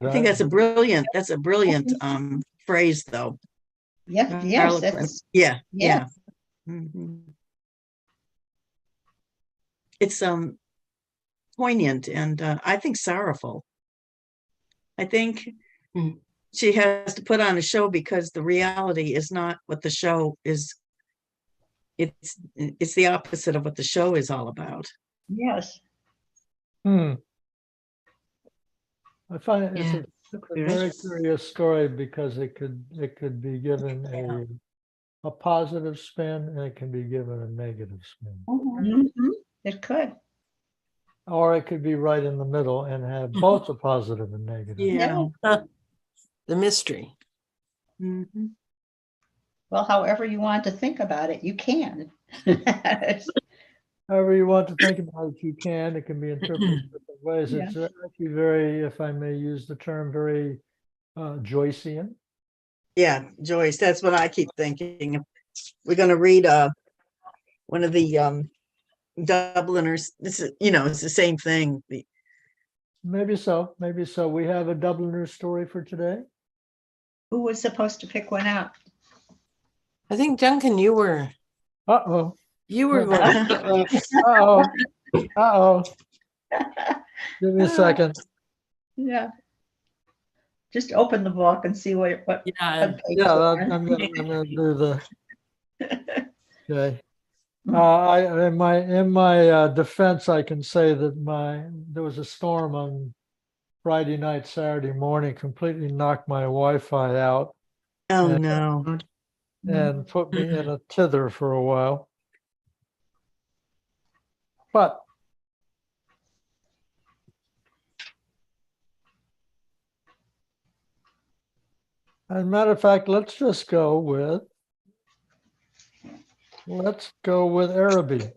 I think that's a brilliant phrase, though. Yeah, yes, Harlequin. that's, Yeah, yeah. Mhm. It's poignant and I think sorrowful. I think Mm. she has to put on a show because the reality is not what the show is. It's the opposite of what the show is all about. Yes. I find it's Yeah. a very curious story because it could be given a positive spin and it can be given a negative spin. Mhm. It could. Or it could be right in the middle and have both a positive and negative. Yeah. The mystery. Mhm. Well, however you want to think about it, you can. However you want to think about it, you can. It can be interpreted different ways. Yeah. It's actually very, if I may use the term, very Joycean. Yeah, Joyce, that's what I keep thinking. We're going to read one of the Dubliners. This is, it's the same thing. Maybe so. Maybe so. We have a Dubliner story for today. Who was supposed to pick one out? I think, Duncan, you were Uh-oh. going. Uh-oh. Uh-oh. Give me a second. Yeah. Just open the book and see what Yeah. page Yeah, we're on. I'm gonna do the. Okay. In my defense, I can say that there was a storm on Friday night, Saturday morning, completely knocked my Wi-Fi out Oh, and, no. and put me in a tither for a while. But as a matter of fact, let's go with Araby.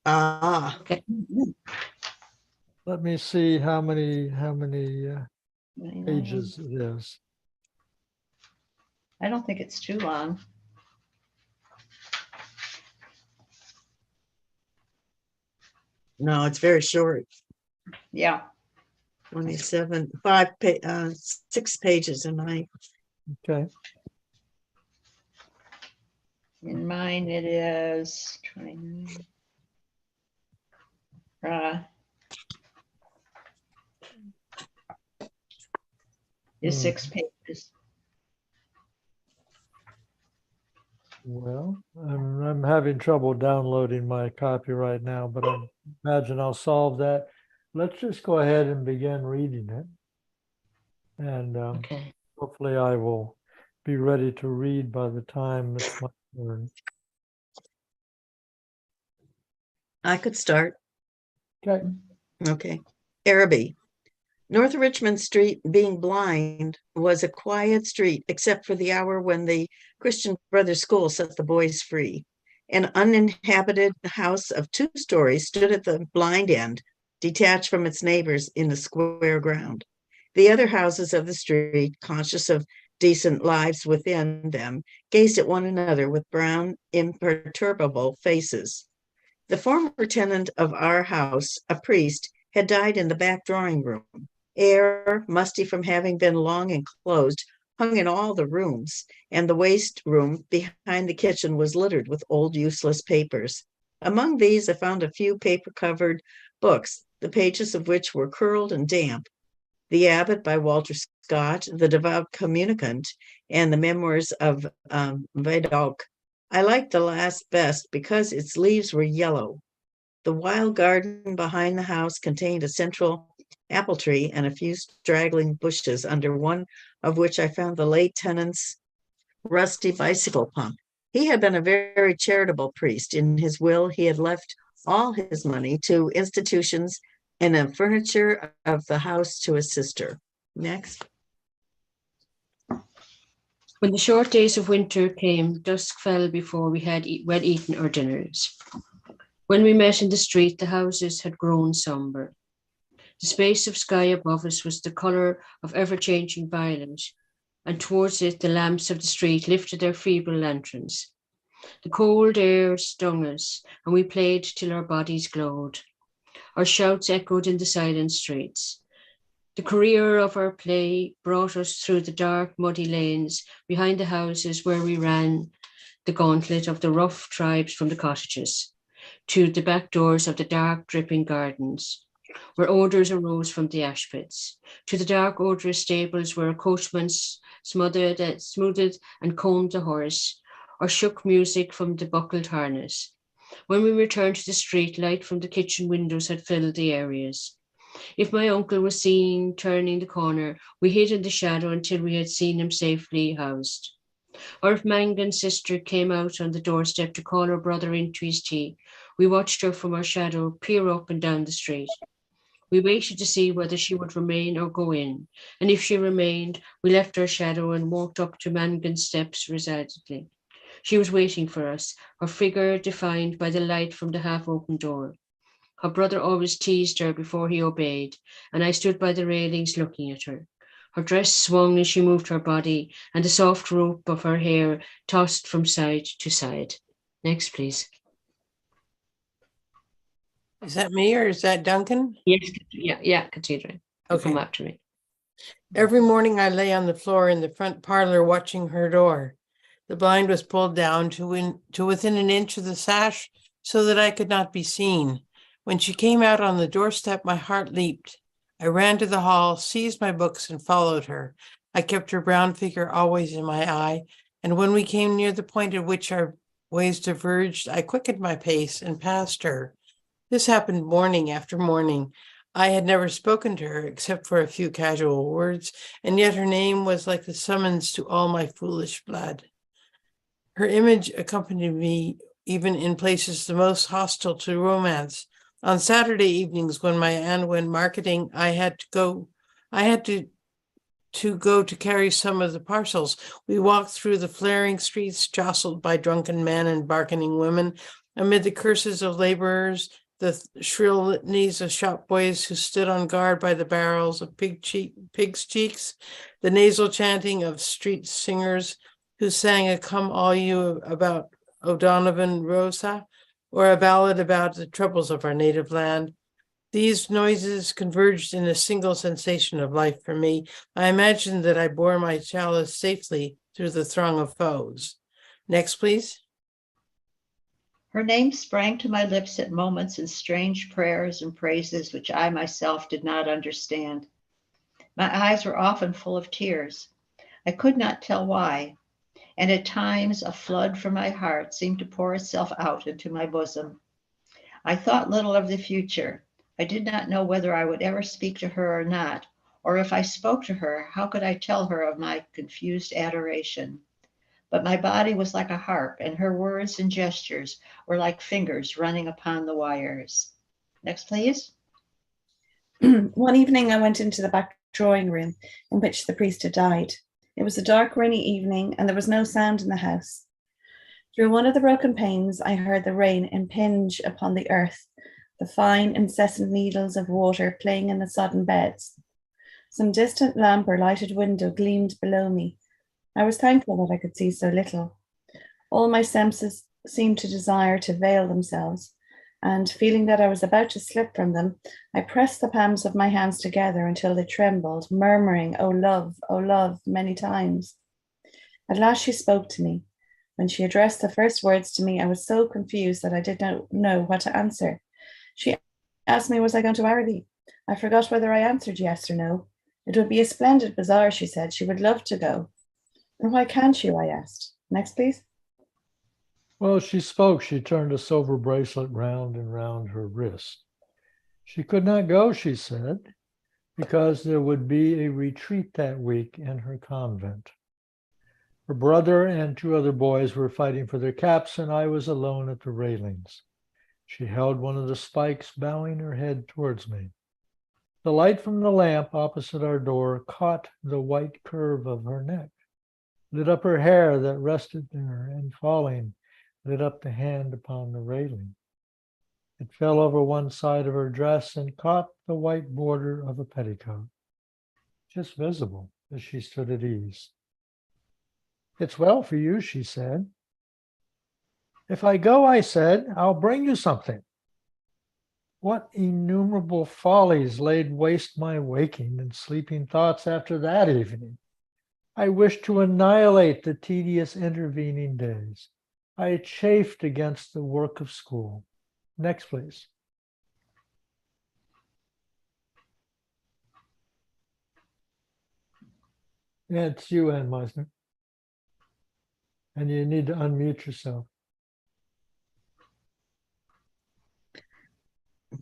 Ah, Okay. Let me see how many pages it is. I don't think it's too long. no, it's very short. Yeah. 27, 6 pages in my. Okay. In mine, it is 29. Is 6 pages. Well, I'm having trouble downloading my copy right now, but I imagine I'll solve that. Let's just go ahead and begin reading it. And Okay. hopefully I will be ready to read by the time it's my turn. I could start. Okay. Okay. Araby. North Richmond Street, being blind, was a quiet street except for the hour when the Christian Brothers School set the boys free. An uninhabited house of 2 stories stood at the blind end, detached from its neighbors in the square ground. The other houses of the street, conscious of decent lives within them, gazed at one another with brown, imperturbable faces. The former tenant of our house, a priest, had died in the back drawing room. Air, musty from having been long enclosed, hung in all the rooms, and the waste room behind the kitchen was littered with old useless papers. Among these I found a few paper-covered books, the pages of which were curled and damp. The Abbot by Walter Scott, The Devout Communicant, and the Memoirs of Vidocq. I liked the last best because its leaves were yellow. The wild garden behind the house contained a central apple tree and a few straggling bushes, under one of which I found the late tenant's rusty bicycle pump. He had been a very charitable priest. In his will, he had left all his money to institutions and the furniture of the house to his sister. Next. When the short days of winter came, dusk fell before we had well eaten our dinners. When we met in the street, the houses had grown sombre. The space of sky above us was the colour of ever-changing violet, and towards it the lamps of the street lifted their feeble lanterns. The cold air stung us, and we played till our bodies glowed. Our shouts echoed in the silent streets. The career of our play brought us through the dark, muddy lanes behind the houses where we ran the gauntlet of the rough tribes from the cottages, to the back doors of the dark, dripping gardens, where odours arose from the ash pits, to the dark, odorous stables where a coachman smoothed and combed the horse, or shook music from the buckled harness. When we returned to the street, light from the kitchen windows had filled the areas. If my uncle was seen turning the corner, we hid in the shadow until we had seen him safely housed. Or if Mangan's sister came out on the doorstep to call her brother into his tea, we watched her from our shadow peer up and down the street. We waited to see whether she would remain or go in, and if she remained, we left our shadow and walked up to Mangan's steps resignedly. She was waiting for us, her figure defined by the light from the half-open door. Her brother always teased her before he obeyed, and I stood by the railings looking at her. Her dress swung as she moved her body, and the soft rope of her hair tossed from side to side. Next, please. Is that me or is that Duncan? Yes, yeah, Cathedra. Okay. Come after me. Every morning I lay on the floor in the front parlor watching her door. The blind was pulled down to within an inch of the sash so that I could not be seen. When she came out on the doorstep, my heart leaped. I ran to the hall, seized my books, and followed her. I kept her brown figure always in my eye, and when we came near the point at which our ways diverged, I quickened my pace and passed her. This happened morning after morning. I had never spoken to her except for a few casual words, and yet her name was like the summons to all my foolish blood. Her image accompanied me even in places the most hostile to romance. On Saturday evenings, when my aunt went marketing, I had to go to carry some of the parcels. We walked through the flaring streets, jostled by drunken men and bargaining women, amid the curses of laborers, the shrill litanies of shop boys who stood on guard by the barrels of pigs' cheeks, the nasal chanting of street singers who sang a "Come All You" about O'Donovan Rosa, or a ballad about the troubles of our native land. These noises converged in a single sensation of life for me. I imagined that I bore my chalice safely through the throng of foes. Next, please. Her name sprang to my lips at moments in strange prayers and praises which I myself did not understand. My eyes were often full of tears. I could not tell why, and at times a flood from my heart seemed to pour itself out into my bosom. I thought little of the future. I did not know whether I would ever speak to her or not, or if I spoke to her, how could I tell her of my confused adoration? But my body was like a harp, and her words and gestures were like fingers running upon the wires. Next, please. One evening I went into the back drawing room in which the priest had died. It was a dark, rainy evening, and there was no sound in the house. Through one of the broken panes, I heard the rain impinge upon the earth, the fine, incessant needles of water playing in the sodden beds. Some distant lamp or lighted window gleamed below me. I was thankful that I could see so little. All my senses seemed to desire to veil themselves, and feeling that I was about to slip from them, I pressed the palms of my hands together until they trembled, murmuring, oh love," many times. At last she spoke to me. When she addressed the first words to me, I was so confused that I did not know what to answer. She asked me, was I going to Araby? I forgot whether I answered yes or no. It would be a splendid bazaar, she said. She would love to go. And why can't you? I asked. Next, please. Well, she spoke. She turned a silver bracelet round and round her wrist. She could not go, she said, because there would be a retreat that week in her convent. Her brother and two other boys were fighting for their caps, and I was alone at the railings. She held one of the spikes, bowing her head towards me. The light from the lamp opposite our door caught the white curve of her neck. lit up her hair that rested there, and falling, lit up the hand upon the railing. It fell over one side of her dress and caught the white border of a petticoat, just visible as she stood at ease. "It's well for you," she said. "If I go," I said, "I'll bring you something." What innumerable follies laid waste my waking and sleeping thoughts after that evening. I wished to annihilate the tedious intervening days. I chafed against the work of school. Next, please. Yeah, it's you, Ann Meisner. And you need to unmute yourself.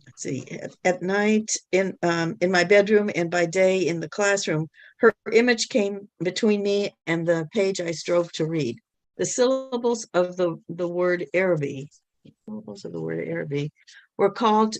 Let's see, at night in my bedroom and by day in the classroom, her image came between me and the page I strove to read. The syllables of the word Araby, were called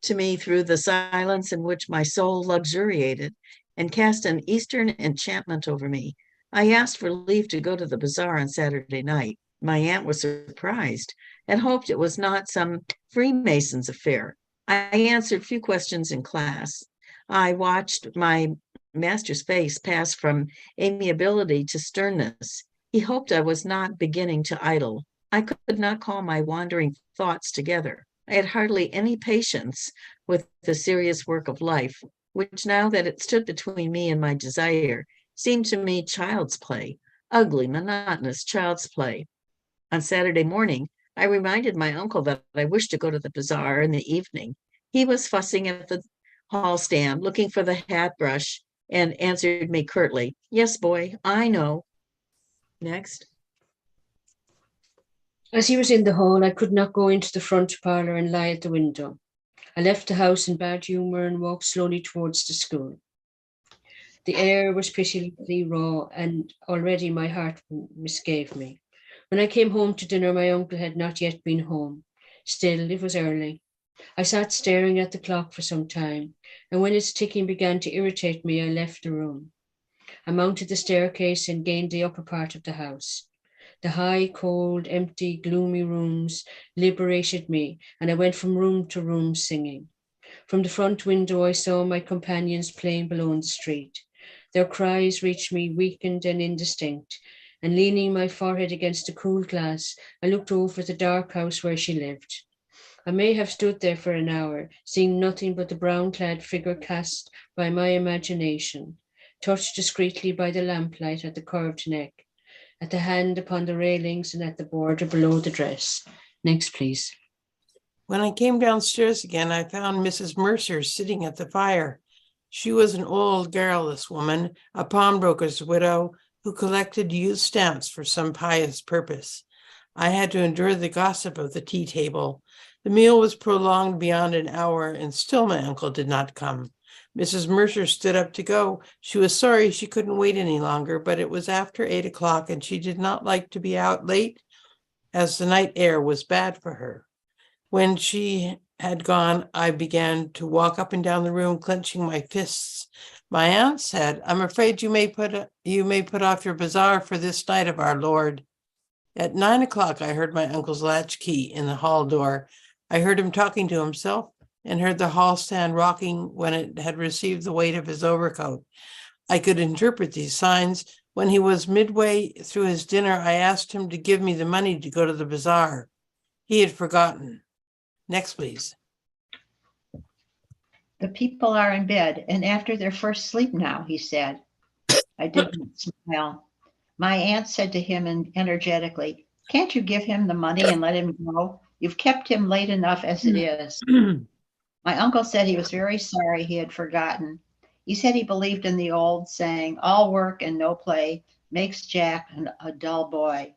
to me through the silence in which my soul luxuriated and cast an Eastern enchantment over me. I asked for leave to go to the bazaar on Saturday night. My aunt was surprised and hoped it was not some Freemasons affair. I answered few questions in class. I watched my master's face pass from amiability to sternness. He hoped I was not beginning to idle. I could not call my wandering thoughts together. I had hardly any patience with the serious work of life, which now that it stood between me and my desire, seemed to me child's play, ugly, monotonous child's play. On Saturday morning, I reminded my uncle that I wished to go to the bazaar in the evening. He was fussing at the hall stand, looking for the hat brush, and answered me curtly, "Yes, boy, I know." Next. As he was in the hall, I could not go into the front parlour and lie at the window. I left the house in bad humour and walked slowly towards the school. The air was pitilessly raw, and already my heart misgave me. When I came home to dinner, my uncle had not yet been home. Still, it was early. I sat staring at the clock for some time, and when its ticking began to irritate me, I left the room. I mounted the staircase and gained the upper part of the house. The high, cold, empty, gloomy rooms liberated me, and I went from room to room singing. From the front window, I saw my companions playing below in the street. Their cries reached me weakened and indistinct, and leaning my forehead against the cool glass, I looked over the dark house where she lived. I may have stood there for an hour, seeing nothing but the brown-clad figure cast by my imagination, touched discreetly by the lamplight at the curved neck, at the hand upon the railings, and at the border below the dress. Next, please. When I came downstairs again, I found Mrs. Mercer sitting at the fire. She was an old, garrulous woman, a pawnbroker's widow, who collected used stamps for some pious purpose. I had to endure the gossip of the tea table. The meal was prolonged beyond an hour, and still my uncle did not come. Mrs. Mercer stood up to go. She was sorry she couldn't wait any longer, but it was after 8 o'clock, and she did not like to be out late, as the night air was bad for her. When she had gone, I began to walk up and down the room, clenching my fists. My aunt said, "I'm afraid you may put off your bazaar for this night of our Lord." At 9 o'clock, I heard my uncle's latchkey in the hall door. I heard him talking to himself and heard the hall stand rocking when it had received the weight of his overcoat. I could interpret these signs. When he was midway through his dinner, I asked him to give me the money to go to the bazaar. He had forgotten. Next, please. "The people are in bed and after their first sleep now," he said. I didn't smile. My aunt said to him energetically, "Can't you give him the money and let him go? You've kept him late enough as it is." My uncle said he was very sorry he had forgotten. He said he believed in the old saying, "All work and no play makes Jack a dull boy."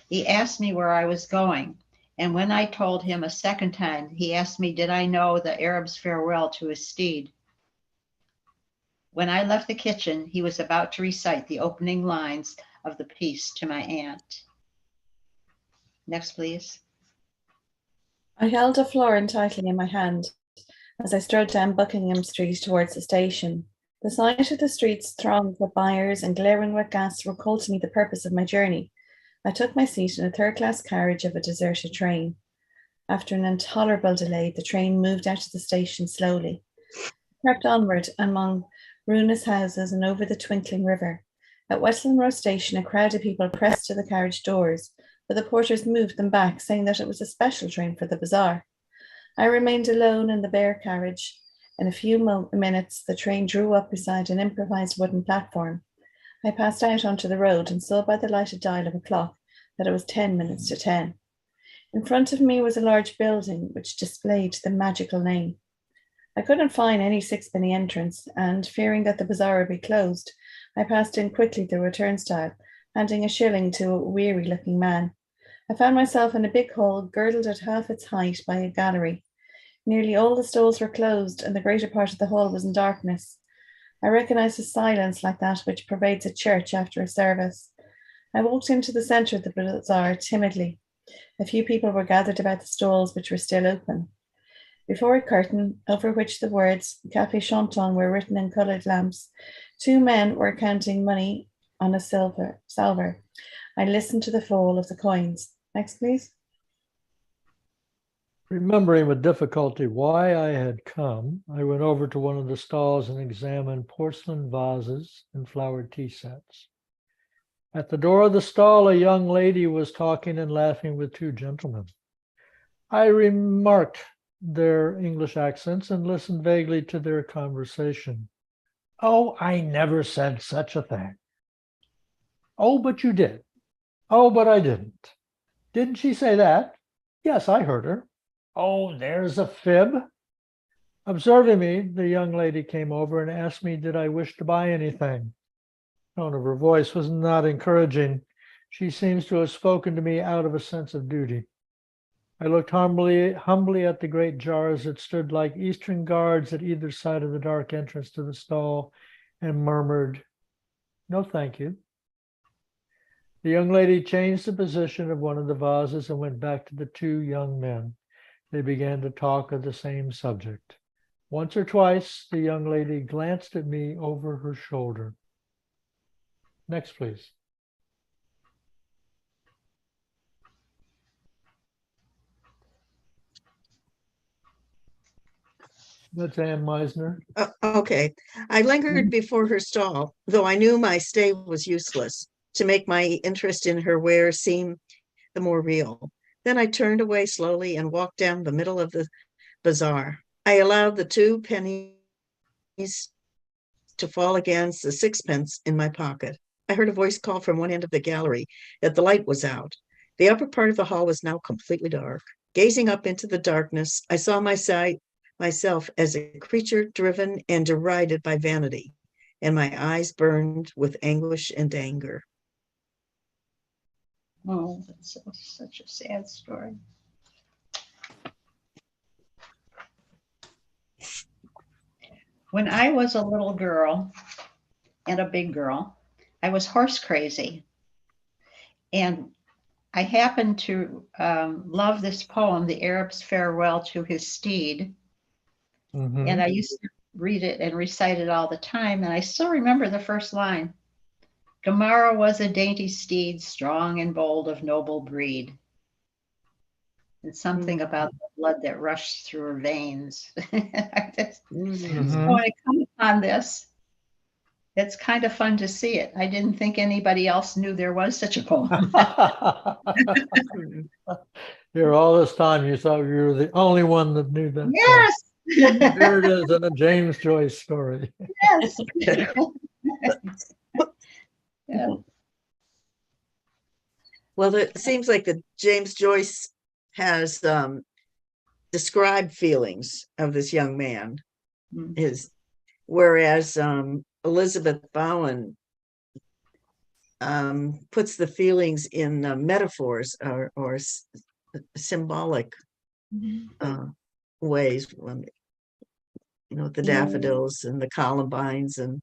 He asked me where I was going, and when I told him a second time, he asked me did I know the Arab's farewell to his steed. When I left the kitchen, he was about to recite the opening lines of the piece to my aunt. Next, please. I held a florin tightly in my hand as I strode down Buckingham Street towards the station. The sight of the streets thronged with buyers and glaring with gas recalled to me the purpose of my journey. I took my seat in a third-class carriage of a deserted train. After an intolerable delay, the train moved out of the station slowly. It crept onward among ruinous houses and over the twinkling river. At Westland Row Station, a crowd of people pressed to the carriage doors, but the porters moved them back, saying that it was a special train for the bazaar. I remained alone in the bare carriage. In a few minutes, the train drew up beside an improvised wooden platform. I passed out onto the road and saw by the lighted dial of a clock that it was 10 minutes to 10. In front of me was a large building which displayed the magical name. I couldn't find any sixpenny entrance, and fearing that the bazaar would be closed, I passed in quickly through a turnstile, handing a shilling to a weary-looking man. I found myself in a big hall, girdled at half its height by a gallery. Nearly all the stalls were closed, and the greater part of the hall was in darkness. I recognized a silence like that which pervades a church after a service. I walked into the centre of the bazaar timidly. A few people were gathered about the stalls which were still open. Before a curtain, over which the words Café Chanton were written in coloured lamps, two men were counting money on a salver. I listened to the fall of the coins. Next, please. Remembering with difficulty why I had come, I went over to one of the stalls and examined porcelain vases and flowered tea sets. At the door of the stall, a young lady was talking and laughing with two gentlemen. I remarked their English accents and listened vaguely to their conversation. "Oh, I never said such a thing." "Oh, but you did." "Oh, but I didn't." "Didn't she say that?" "Yes, I heard her." "Oh, there's a fib." Observing me, the young lady came over and asked me did I wish to buy anything. The tone of her voice was not encouraging. She seems to have spoken to me out of a sense of duty. I looked humbly at the great jars that stood like Eastern guards at either side of the dark entrance to the stall and murmured, "No, thank you." The young lady changed the position of one of the vases and went back to the two young men. They began to talk of the same subject. Once or twice, the young lady glanced at me over her shoulder. Next, please. That's Ann Meisner. Okay. I lingered before her stall, though I knew my stay was useless, to make my interest in her wares seem the more real. Then I turned away slowly and walked down the middle of the bazaar. I allowed the 2 pennies to fall against the 6pence in my pocket. I heard a voice call from one end of the gallery that the light was out. The upper part of the hall was now completely dark. Gazing up into the darkness, I saw myself as a creature driven and derided by vanity, and my eyes burned with anguish and anger. Oh, that's such a sad story. When I was a little girl and a big girl, I was horse crazy. And I happened to love this poem, The Arab's Farewell to His Steed. Mm-hmm. And I used to read it and recite it all the time. And I still remember the first line. Gamara was a dainty steed, strong and bold of noble breed. And something about the blood that rushed through her veins. Mm-hmm. So when I come upon this, it's kind of fun to see it. I didn't think anybody else knew there was such a poem. Here all this time you thought you were the only one that knew that. Yes. Here it is in a James Joyce story. Yes. Yeah. Well, it seems like that James Joyce has described feelings of this young man. Whereas Elizabeth Bowen puts the feelings in metaphors or symbolic ways. The daffodils and the columbines, and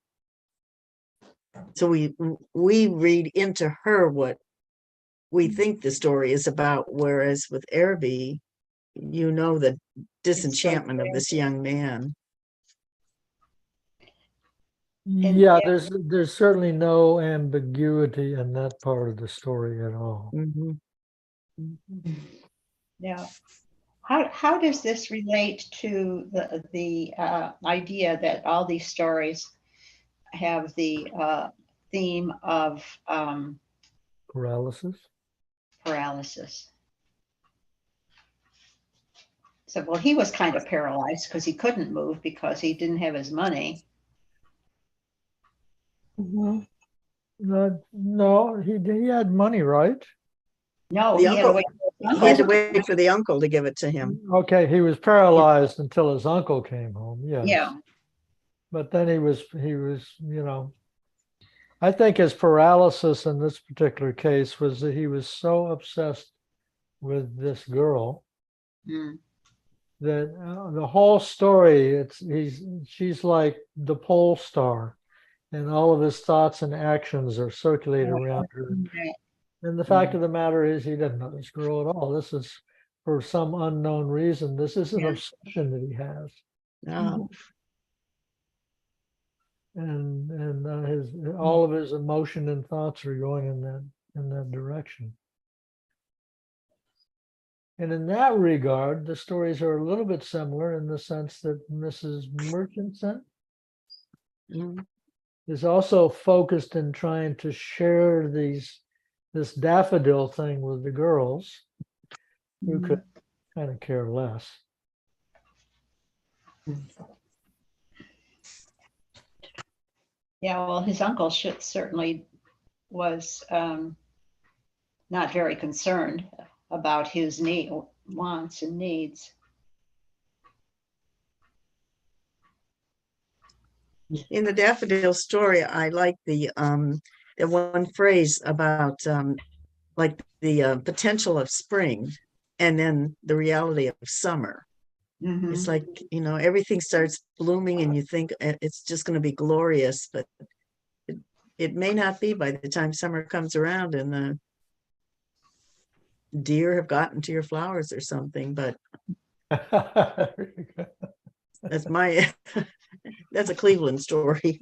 so we read into her what we think the story is about. Whereas with Araby, the disenchantment of this young man. Yeah, there's certainly no ambiguity in that part of the story at all. Mhm. Yeah. How does this relate to the idea that all these stories have the theme of Paralysis. paralysis? So, well, he was kind of paralyzed because he couldn't move because he didn't have his money. Mhm. No, he had money, right? No, The he had to uncle, wait. he had to wait for the uncle to give it to him. Okay, he was paralyzed until his uncle came home. Yes. Yeah. But then he was, I think his paralysis in this particular case was that he was so obsessed with this girl Mm. that the whole story, she's like the pole star, and all of his thoughts and actions are circulated around her. Right. And the fact of the matter is, he didn't know this girl at all. This is, for some unknown reason, this is an Yeah. obsession that he has, Oh, and all of his emotion and thoughts are going in that direction. And in that regard, the stories are a little bit similar in the sense that Mrs. Murchison mm. is also focused in trying to share this daffodil thing with the girls, who could kind of care less. Yeah, well, his uncle certainly was not very concerned about his wants and needs. In the daffodil story, I like the one phrase about like the potential of spring and then the reality of summer. Mhm. It's like, everything starts blooming and you think it's just going to be glorious, but it may not be by the time summer comes around and the deer have gotten to your flowers or something. But that's that's a Cleveland story.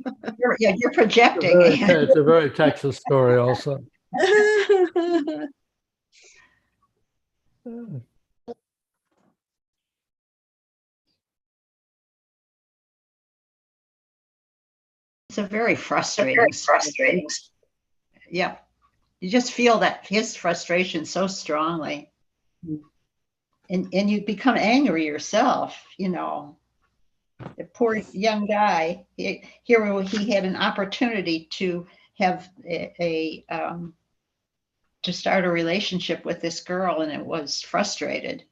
You're projecting. It's a very Texas story also. It's a very frustrating. Yeah, you just feel that his frustration so strongly, and you become angry yourself. The poor young guy. Here he had an opportunity to have to start a relationship with this girl, and it was frustrated.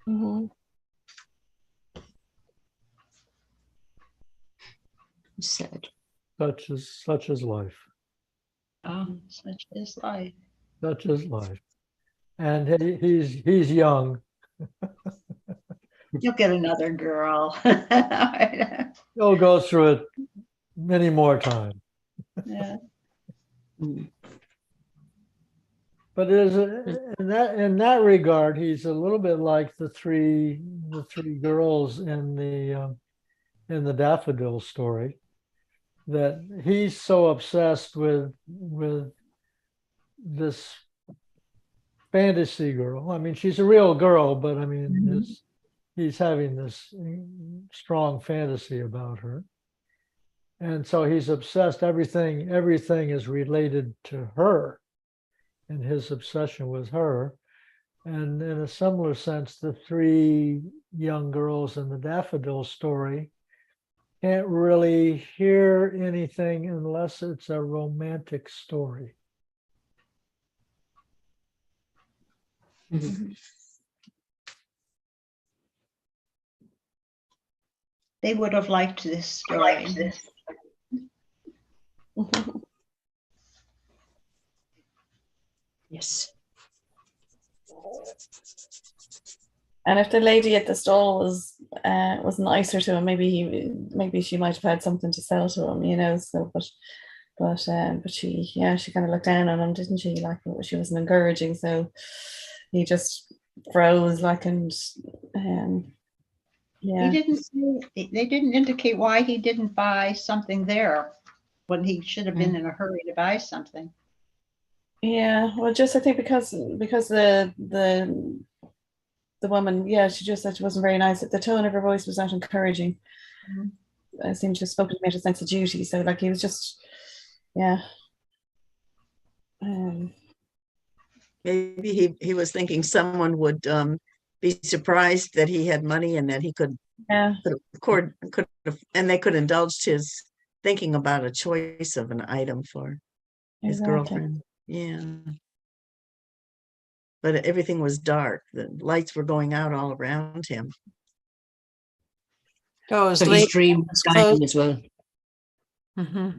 Mhm. Sad. Such is life. Oh, such is life. Such is life. And he's young. You'll get another girl. He'll go through it many more times. Yeah. But in that regard, he's a little bit like the three girls in the Daffodil story. That he's so obsessed with this fantasy girl. I mean, she's a real girl, but I mean, he's having this strong fantasy about her. And so he's obsessed. Everything is related to her, and his obsession with her. And in a similar sense, the three young girls in the Daffodil story can't really hear anything unless it's a romantic story. They would have liked this story. Yes. And if the lady at the stall was nicer to him, maybe she might have had something to sell to him, So, but she kind of looked down on him, didn't she? Like, she wasn't encouraging, so he just froze, like, and He didn't say, they didn't indicate why he didn't buy something there when he should have been in a hurry to buy something. Yeah, well, just I think because the woman, yeah, she just said she wasn't very nice. The tone of her voice was not encouraging. I seem to have spoken to me out of sense of duty. So like he was just, yeah. Maybe he was thinking someone would be surprised that he had money and that he could and they could indulge his thinking about a choice of an item for his girlfriend. Yeah. But everything was dark. The lights were going out all around him. Oh, it was So his late. dream was dying as well. Mm-hmm.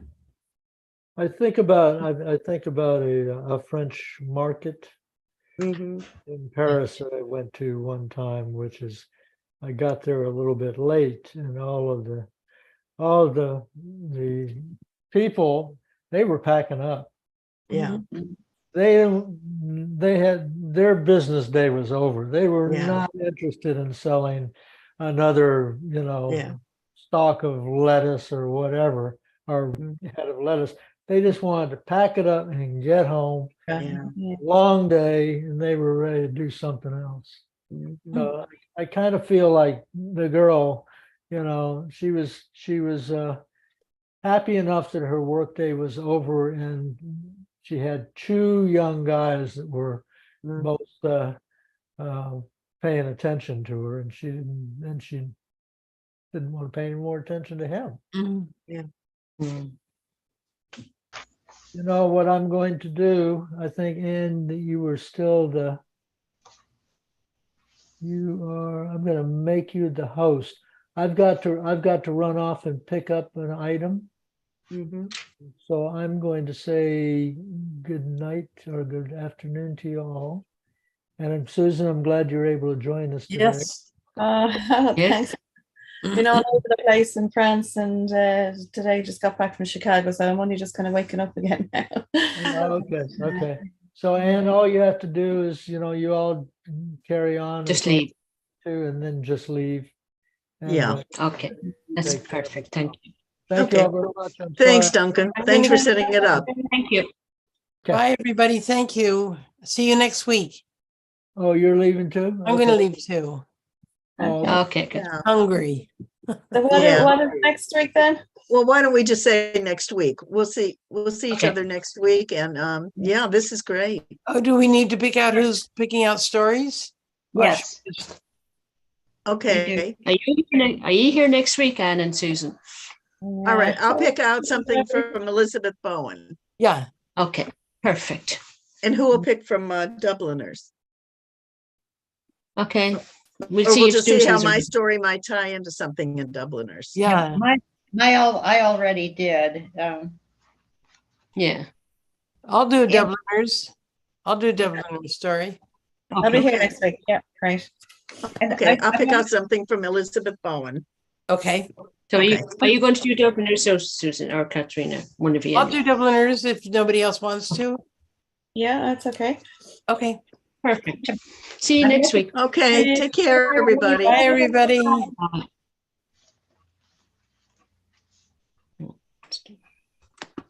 I think about a French market Mm-hmm. in Paris that I went to one time, which is I got there a little bit late, and all of the people, they were packing up. Yeah. They had their business day was over. They were Yeah. not interested in selling another, Yeah. stalk of lettuce or whatever, or head of lettuce. They just wanted to pack it up and get home. Yeah. Long day, and they were ready to do something else. Mhm. So I kind of feel like the girl, she was happy enough that her workday was over, and she had two young guys that were both paying attention to her, and she didn't want to pay any more attention to him. Yeah. You know what I'm going to do? I think, Ann, that you were still I'm going to make you the host. I've got to run off and pick up an item. Mhm. So I'm going to say good night or good afternoon to you all. And Susan, I'm glad you're able to join us today. Yes. Thanks. Been all over the place in France, and today just got back from Chicago, so I'm only just kind of waking up again now. Okay. So, Ann, all you have to do is, you all carry on. Just leave. And then just leave. And, Yeah. Okay. That's take care. perfect. Thank you. Thank you Okay. all very much. I'm Thanks, sorry. Duncan. Thanks for setting it up. Thank you. Okay. Bye, everybody. Thank you. See you next week. Oh, you're leaving too? I'm going to leave too. Oh, Okay, good. Yeah. Hungry. So what is next week then? Well, why don't we just say next week? We'll see each Okay. other next week. And yeah, this is great. Oh, do we need to pick out who's picking out stories? Or Yes. should we just- Okay. Are you here next week, Anne and Susan? All right. I'll pick out something from Elizabeth Bowen. Yeah. Okay, perfect. And who will pick from Dubliners? Okay. We'll Or see we'll if just see how Susan's my story might tie into something in Dubliners. Yeah. I already did. Yeah. I'll do a Yeah. Dubliners. I'll do a Dubliners story. I'll be Okay. here next week. Yeah, great. And Okay. I'll pick out something from Elizabeth Bowen. Okay. So Okay. are you going to do Dubliners or Susan or Katrina? One of you. I'll do Dubliners if nobody else wants to. Yeah, that's okay. Okay. Perfect. See you next week. Okay. Take care, everybody. Bye, everybody. Bye.